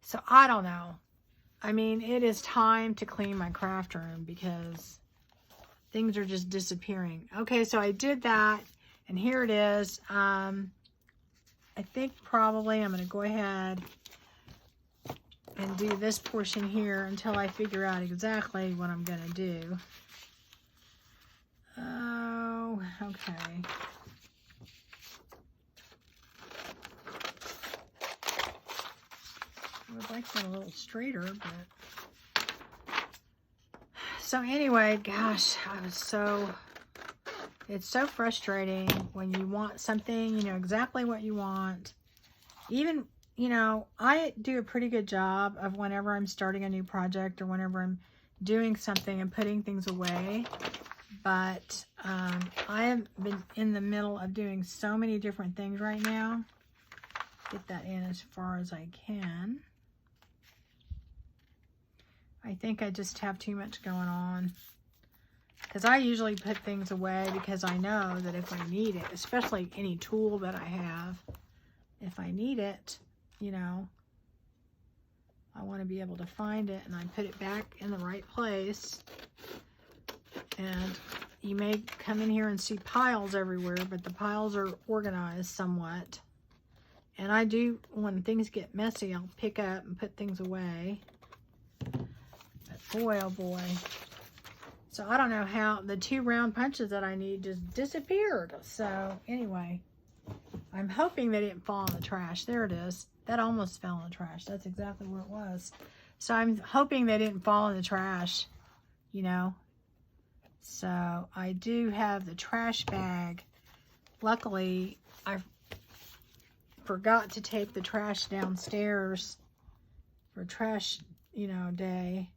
So, I don't know. I mean, it is time to clean my craft room because things are just disappearing. Okay, so I did that, and here it is. I think probably I'm going to go ahead and do this portion here until I figure out exactly what I'm going to do. Oh, okay. I would like that a little straighter, but... So anyway, gosh, it's so frustrating when you want something, you know exactly what you want. Even, you know, I do a pretty good job of whenever I'm starting a new project or whenever I'm doing something and putting things away. But I have been in the middle of doing so many different things right now. Get that in as far as I can. I think I just have too much going on. Because I usually put things away because I know that if I need it, especially any tool that I have, if I need it, you know, I want to be able to find it and I put it back in the right place. And you may come in here and see piles everywhere, but the piles are organized somewhat. And I do, when things get messy, I'll pick up and put things away. But boy, oh boy. So I don't know how the 2 round punches that I need just disappeared. So anyway, I'm hoping they didn't fall in the trash. There it is. That almost fell in the trash. That's exactly where it was. So I'm hoping they didn't fall in the trash, you know. So I do have the trash bag. Luckily, I forgot to take the trash downstairs for trash, you know, day.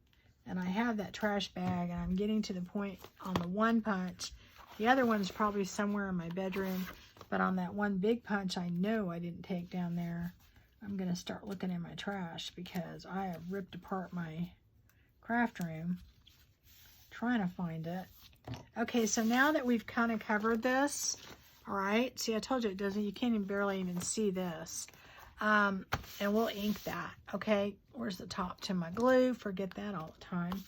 And I have that trash bag, and I'm getting to the point on the one punch. The other one's probably somewhere in my bedroom, but on that one big punch I know I didn't take down there. I'm going to start looking in my trash because I have ripped apart my craft room trying to find it. Okay, so now that we've kind of covered this, all right, see, I told you it doesn't, you can't even barely even see this. And we'll ink that, okay? Where's the top to my glue? Forget that all the time.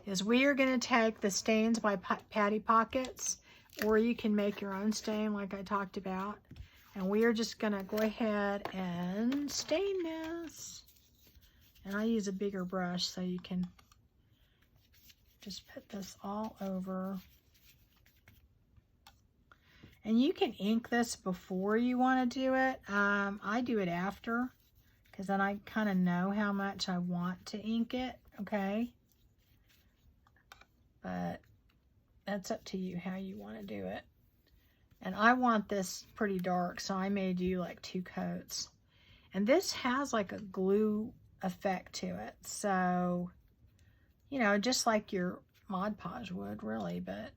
Is we are going to take the stains by Patty Pockets, or you can make your own stain like I talked about. And we are just going to go ahead and stain this. And I use a bigger brush so you can just put this all over. And you can ink this before you want to do it. I do it after, because then I kind of know how much I want to ink it, okay? but that's up to you how you want to do it. And I want this pretty dark, so I may do like 2 coats. And this has like a glue effect to it, so, you know, just like your Mod Podge would, really, but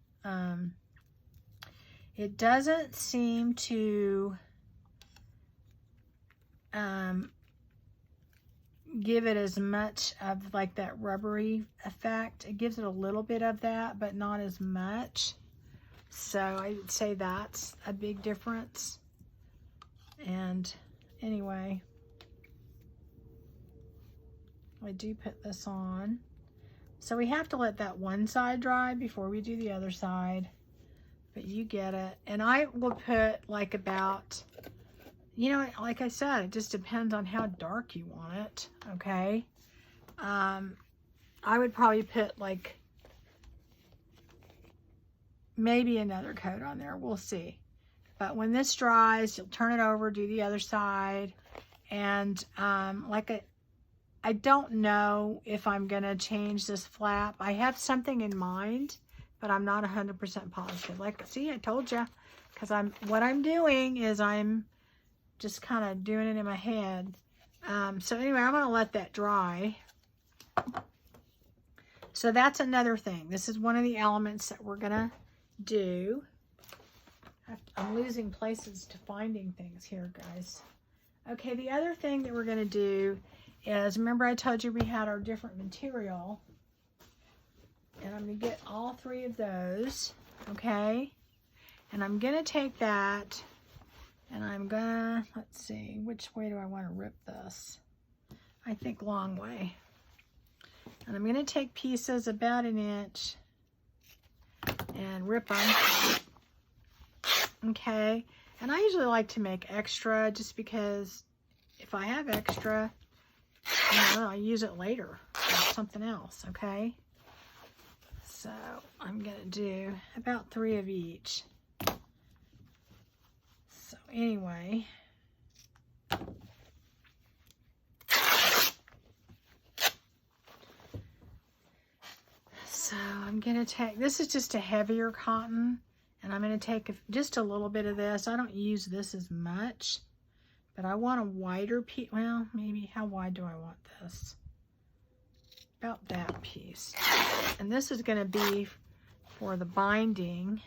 it doesn't seem to give it as much of like that rubbery effect. It gives it a little bit of that, but not as much. So I would say that's a big difference. And anyway, I do put this on. So we have to let that one side dry before we do the other side, but you get it. And I will put like about, you know, like I said, it just depends on how dark you want it, okay? I would probably put like maybe another coat on there. We'll see. But when this dries, you'll turn it over, do the other side. And I don't know if I'm going to change this flap. I have something in mind, but I'm not 100% positive. Like, see, I told you. Because what I'm doing is I'm just kind of doing it in my head. So anyway, I'm going to let that dry. So that's another thing. This is one of the elements that we're going to do. I'm losing places to finding things here, guys. Okay, the other thing that we're going to do is, remember I told you we had our different material, and I'm going to get all 3 of those, okay? And I'm going to take that, and I'm going to, let's see, which way do I want to rip this? I think long way. And I'm going to take pieces about 1 inch and rip them, okay? And I usually like to make extra just because if I have extra, you know, I'll use it later for something else, okay? So I'm going to do about 3 of each. So anyway, so I'm going to take, this is just a heavier cotton, and I'm going to take just a little bit of this. I don't use this as much, but I want a wider piece. Well, maybe, how wide do I want this? About that piece. And this is going to be for the binding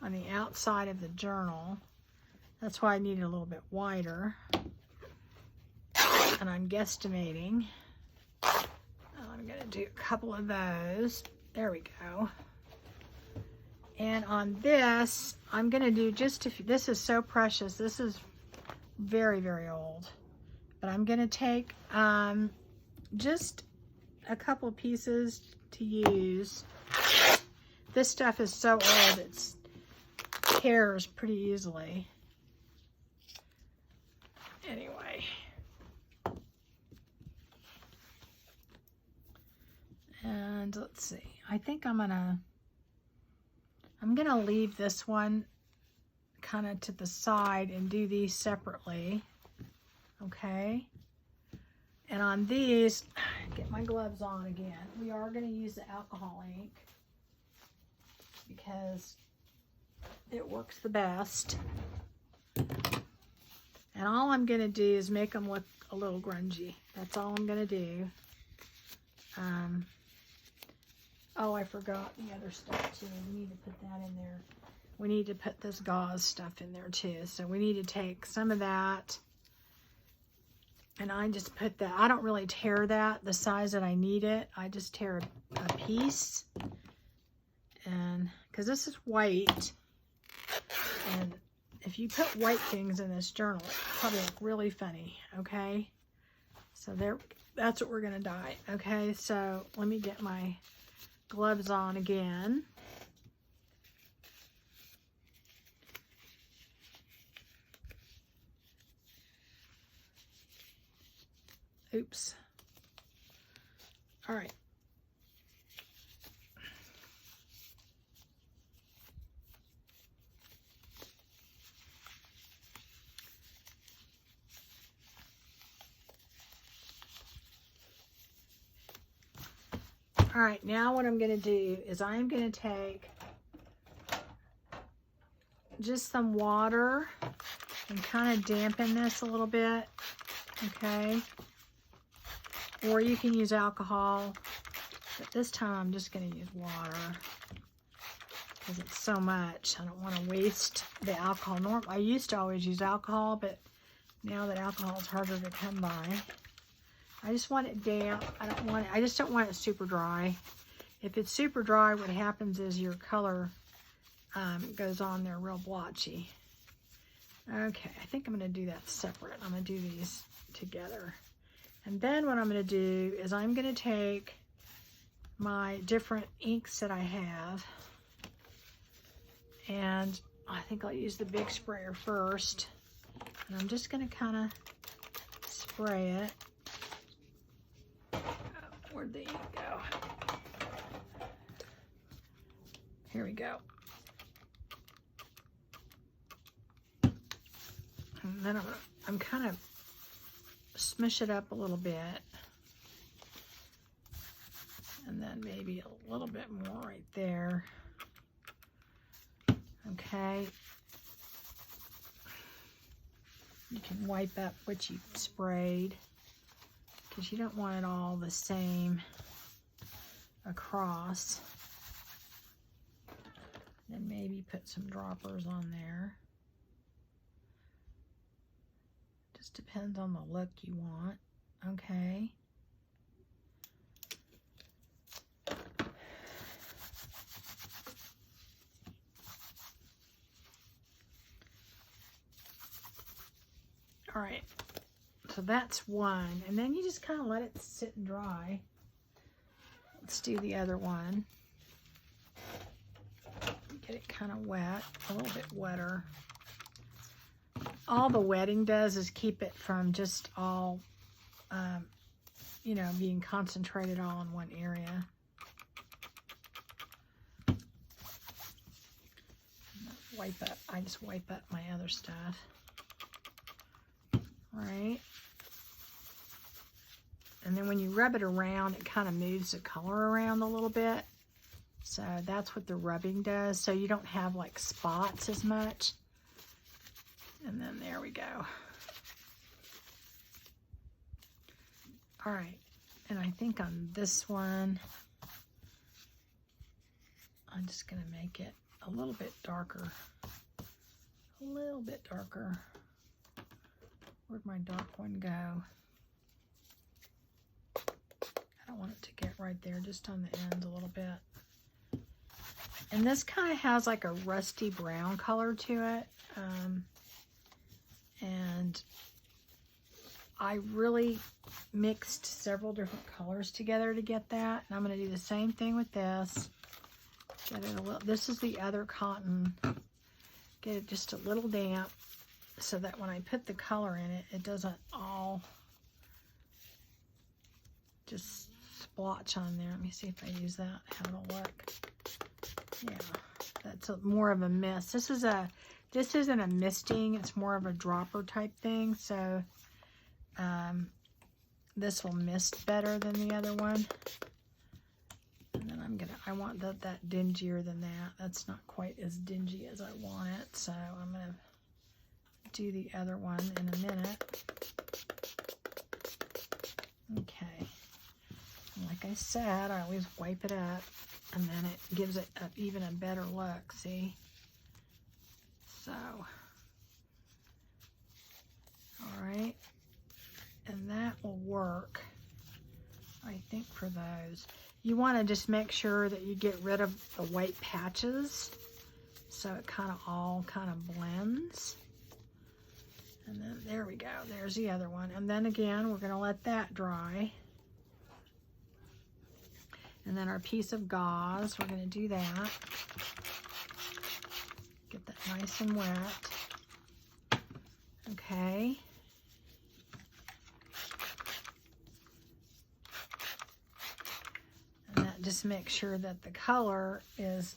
on the outside of the journal. That's why I need it a little bit wider. And I'm guesstimating. I'm going to do a couple of those. There we go. And on this, I'm going to do just, this is so precious. This is very, very old. But I'm going to take just a couple pieces to use. This stuff is so old, it tears pretty easily. Anyway. And let's see. I think I'm gonna leave this one kind of to the side and do these separately. Okay. And on these, get my gloves on again. We are going to use the alcohol ink because it works the best. And all I'm going to do is make them look a little grungy. That's all I'm going to do. Oh, I forgot the other stuff too. We need to put that in there. We need to put this gauze stuff in there too. So we need to take some of that. And I just put that. I don't really tear that the size that I need it. I just tear a piece. And because this is white. And if you put white things in this journal, it probably look really funny. Okay. So there, that's what we're going to dye. Okay. So let me get my gloves on again. Oops. All right. All All right, now what I'm going to do is I'm going to take just some water and kind of dampen this a little bit, okay? Or you can use alcohol, but this time I'm just going to use water because it's so much. I don't want to waste the alcohol. I used to always use alcohol, but now that alcohol is harder to come by, I just want it damp. I just don't want it super dry. If it's super dry, what happens is your color goes on there real blotchy. Okay, I think I'm going to do that separate. I'm going to do these together. And then what I'm going to do is I'm going to take my different inks that I have, and I think I'll use the big sprayer first. And I'm just going to kind of spray it. Where'd the ink go? Here we go. And then I'm kind of smush it up a little bit. And then maybe a little bit more right there. Okay. You can wipe up what you sprayed because you don't want it all the same across. And maybe put some droppers on there. Just depends on the look you want. Okay. All right, so that's one, and then you just kind of let it sit and dry. Let's do the other one. Get it kind of wet, a little bit wetter. All the wetting does is keep it from just all, you know, being concentrated all in one area. Wipe up, I just wipe up my other stuff. Right, and then when you rub it around, it kind of moves the color around a little bit. So that's what the rubbing does. So you don't have like spots as much. And then there we go. All right, and I think on this one, I'm just gonna make it a little bit darker. A little bit darker. Where'd my dark one go? I don't want it to get right there, just on the ends a little bit. And this kind of has like a rusty brown color to it. And I really mixed several different colors together to get that. And I'm going to do the same thing with this. Get it a little, this is the other cotton. Get it just a little damp, so that when I put the color in it, it doesn't all just splotch on there. Let me see if I use that, how it'll look. Yeah, that's more of a mist. This isn't a misting, it's more of a dropper type thing, so this will mist better than the other one. And then I want that dingier than that. That's not quite as dingy as I want it, so I'm gonna do the other one in a minute. Okay, and like I said, I always wipe it up, and then it gives it even a better look. See, so all right, and that will work, I think, for those. You want to just make sure that you get rid of the white patches, so it all kind of blends. And then there we go, there's the other one. And then again, we're gonna let that dry. And then our piece of gauze, we're gonna do that. Get that nice and wet. Okay. And that just makes sure that the color is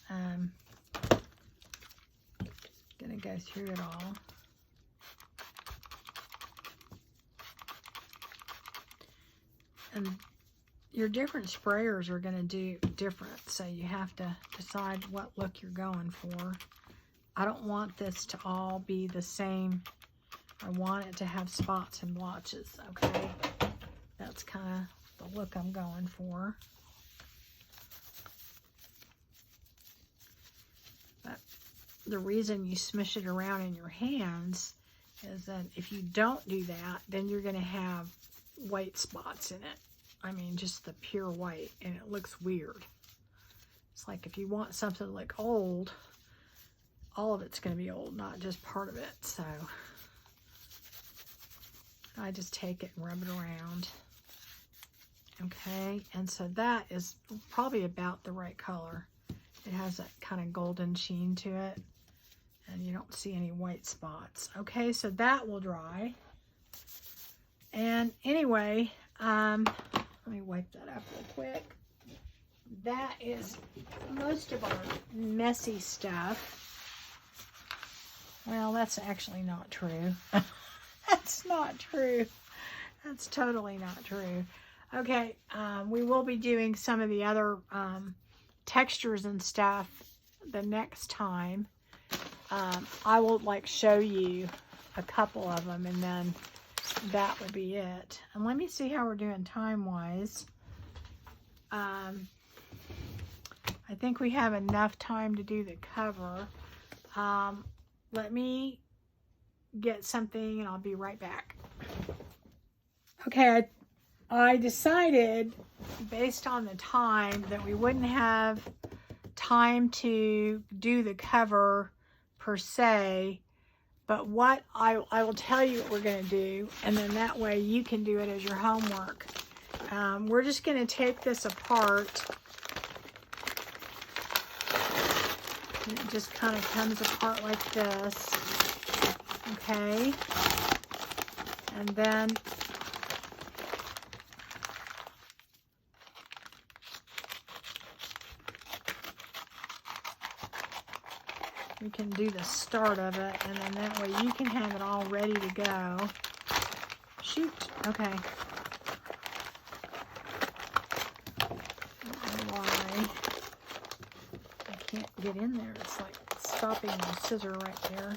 gonna go through it all. And your different sprayers are going to do different, so you have to decide what look you're going for. I don't want this to all be the same. I want it to have spots and blotches, okay? That's kind of the look I'm going for. But the reason you smush it around in your hands is that if you don't do that, then you're going to have white spots in it. I mean, just the pure white, and it looks weird. It's like if you want something to look old, all of it's going to be old, not just part of it. So I just take it and rub it around. Okay, and so that is probably about the right color. It has that kind of golden sheen to it, and you don't see any white spots. Okay, so that will dry. And anyway, let me wipe that up real quick. That is most of our messy stuff. Well, that's actually not true. That's not true. That's totally not true. Okay, we will be doing some of the other textures and stuff the next time. I will show you a couple of them, and then that will be it. And let me see how we're doing time-wise. I think we have enough time to do the cover. Let me get something and I'll be right back. Okay, I decided based on the time that we wouldn't have time to do the cover per se, but what I will tell you what we're going to do, and then that way you can do it as your homework. We're just going to take this apart. And it just kind of comes apart like this. Okay. And then we can do the start of it, and then that way you can have it all ready to go. Shoot. Okay. I don't know why I can't get in there. It's like stopping my scissor right there.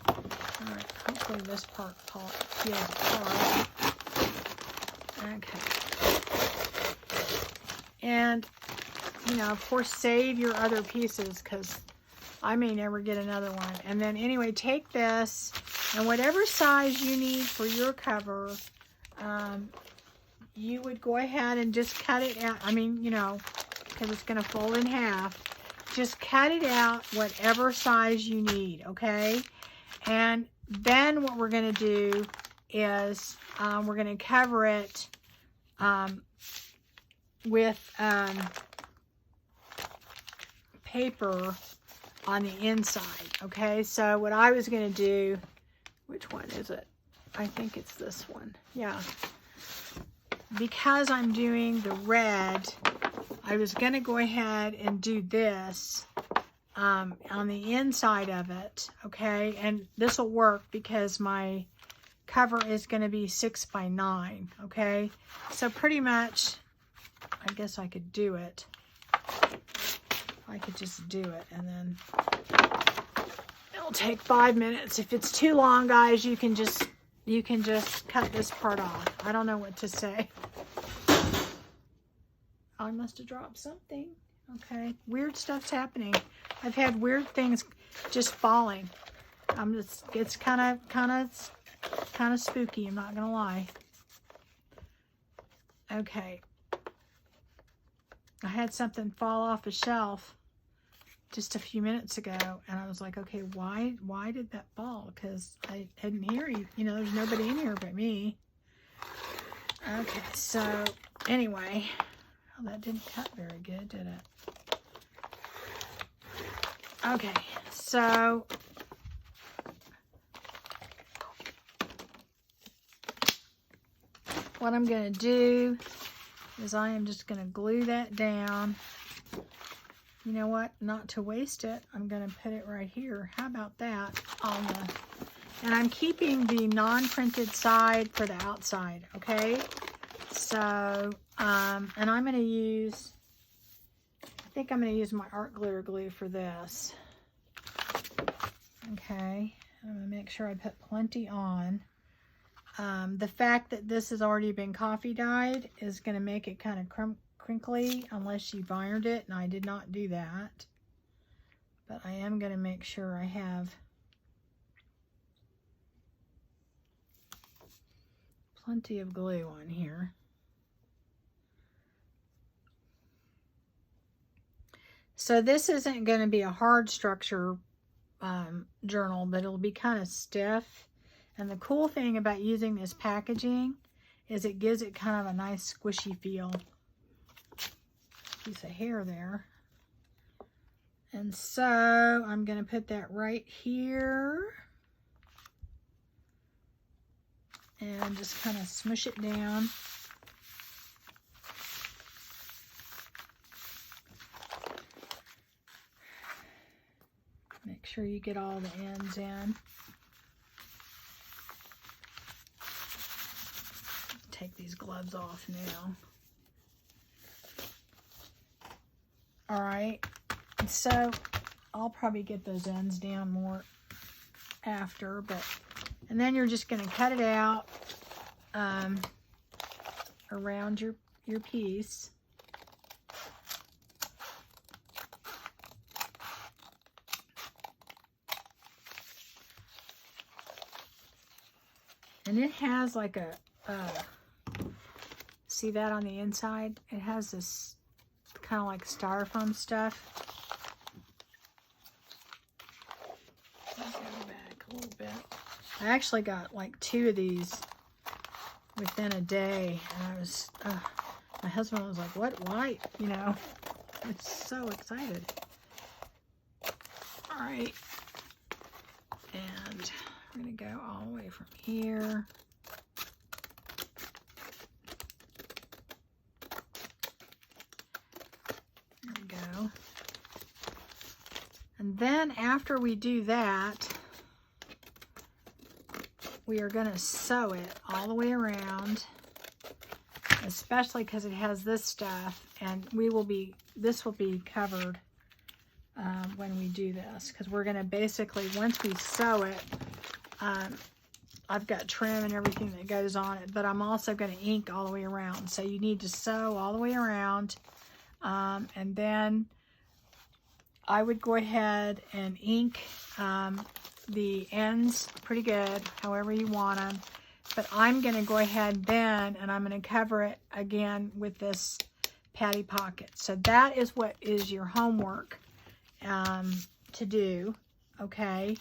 All right. Hopefully this part peels apart. Okay. And, you know, of course, save your other pieces, because I may never get another one. And then anyway, take this, and whatever size you need for your cover, you would go ahead and just cut it out. I mean, you know, because it's going to fold in half. Just cut it out whatever size you need, okay? And then what we're going to do is we're going to cover it with paper on the inside. Okay, so what I was going to do, which one is it? I think it's this one. Yeah. Because I'm doing the red, I was going to go ahead and do this on the inside of it. Okay, and this will work because my cover is going to be 6 by 9. Okay, so pretty much, I guess I could do it. I could just do it, and then it'll take 5 minutes. If it's too long, guys, you can just cut this part off. I don't know what to say. I must have dropped something. Okay, weird stuff's happening. I've had weird things just falling. It's kind of spooky. I'm not gonna lie. Okay. I had something fall off a shelf just a few minutes ago, and I was like, okay, why did that fall? Because I didn't hear you. You know, there's nobody in here but me. Okay, so anyway, well, that didn't cut very good, did it? Okay, so what I'm going to do is I am just going to glue that down. You know what? Not to waste it, I'm going to put it right here. How about that? And I'm keeping the non-printed side for the outside, okay? So, and I'm going to use, I think I'm going to use my art glitter glue for this. Okay, I'm going to make sure I put plenty on. The fact that this has already been coffee dyed is going to make it kind of crinkly unless you ironed it, and I did not do that. But I am going to make sure I have plenty of glue on here. So this isn't going to be a hard structure journal, but it'll be kind of stiff. And the cool thing about using this packaging is it gives it kind of a nice squishy feel. Piece of hair there. And so I'm going to put that right here. And just kind of smush it down. Make sure you get all the ends in. Take these gloves off now. All right, so I'll probably get those ends down more after, but, and then you're just gonna cut it out around your piece. And it has like a, see that on the inside? It has this kind of like styrofoam stuff. Let's go back a little bit. I actually got like 2 of these within a day, and I was, my husband was like, "What? Why?" You know, I was so excited. All right, and we're gonna go all the way from here. There we go. And then after we do that, we are going to sew it all the way around, especially because it has this stuff, and this will be covered when we do this, because we're going to basically, once we sew it, I've got trim and everything that goes on it, but I'm also going to ink all the way around. So you need to sew all the way around, and then I would go ahead and ink the ends pretty good, however you want them. But I'm going to go ahead then, and I'm going to cover it again with this patty pocket. So that is what is your homework to do, okay?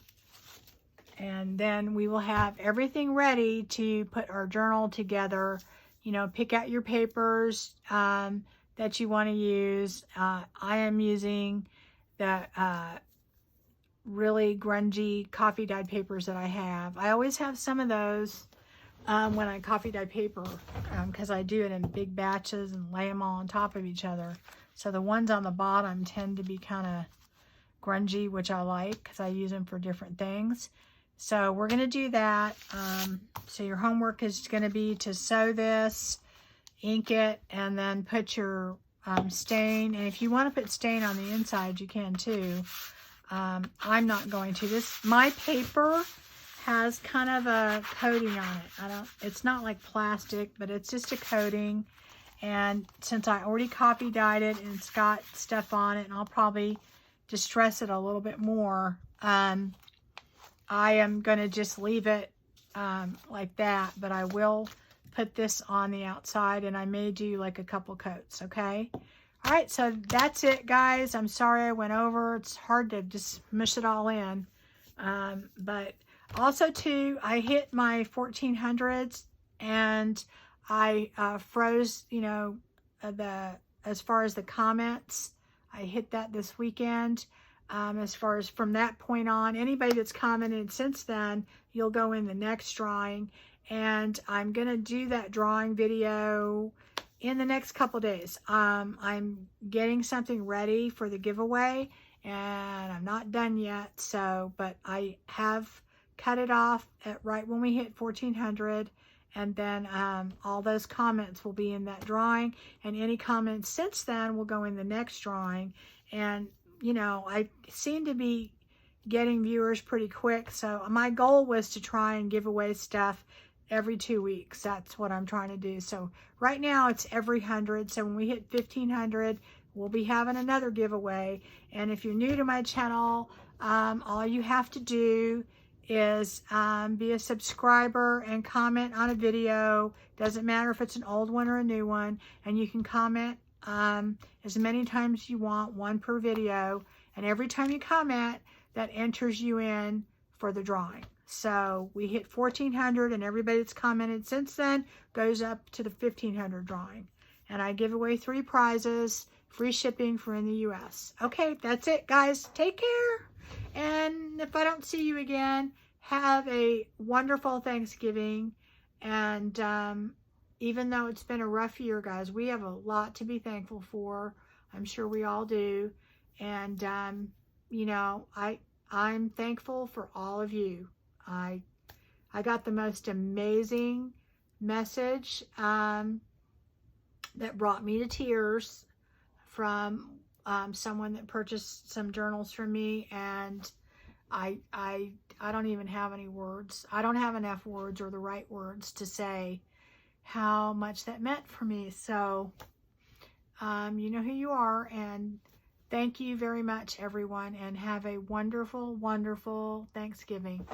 And then we will have everything ready to put our journal together. You know, pick out your papers that you want to use. I am using the really grungy coffee dyed papers that I have. I always have some of those when I coffee dye paper, because I do it in big batches and lay them all on top of each other. So the ones on the bottom tend to be kind of grungy, which I like because I use them for different things. So we're going to do that. So your homework is going to be to sew this, ink it, and then put your stain. And if you want to put stain on the inside, you can too. I'm not going to. My paper has kind of a coating on it. It's not like plastic, but it's just a coating. And since I already coffee dyed it and it's got stuff on it, and I'll probably distress it a little bit more, I am going to just leave it like that, but I will put this on the outside, and I may do like a couple coats, okay? All right, so that's it, guys. I'm sorry I went over. It's hard to just mush it all in. But also, too, I hit my 1400s, and I froze, you know, as far as the comments. I hit that this weekend. As far as from that point on, anybody that's commented since then, you'll go in the next drawing, and I'm going to do that drawing video in the next couple days. I'm getting something ready for the giveaway, and I'm not done yet, so, but I have cut it off at right when we hit 1400, And then all those comments will be in that drawing, and any comments since then will go in the next drawing. And, you know, I seem to be getting viewers pretty quick, so my goal was to try and give away stuff every 2 weeks. That's what I'm trying to do. So right now it's every 100. So when we hit 1,500, we'll be having another giveaway. And if you're new to my channel, all you have to do is be a subscriber and comment on a video. Doesn't matter if it's an old one or a new one, and you can comment as many times as you want, one per video, and every time you comment, that enters you in for the drawing. So we hit 1,400, and everybody that's commented since then goes up to the 1,500 drawing. And I give away 3 prizes, free shipping for in the US. Okay, that's it, guys. Take care. And if I don't see you again, have a wonderful Thanksgiving. And even though it's been a rough year, guys, we have a lot to be thankful for. I'm sure we all do. And you know, I'm thankful for all of you. I got the most amazing message that brought me to tears from someone that purchased some journals from me, and I don't even have any words. I don't have enough words or the right words to say how much that meant for me. So you know who you are, and thank you very much, everyone, and have a wonderful, wonderful Thanksgiving.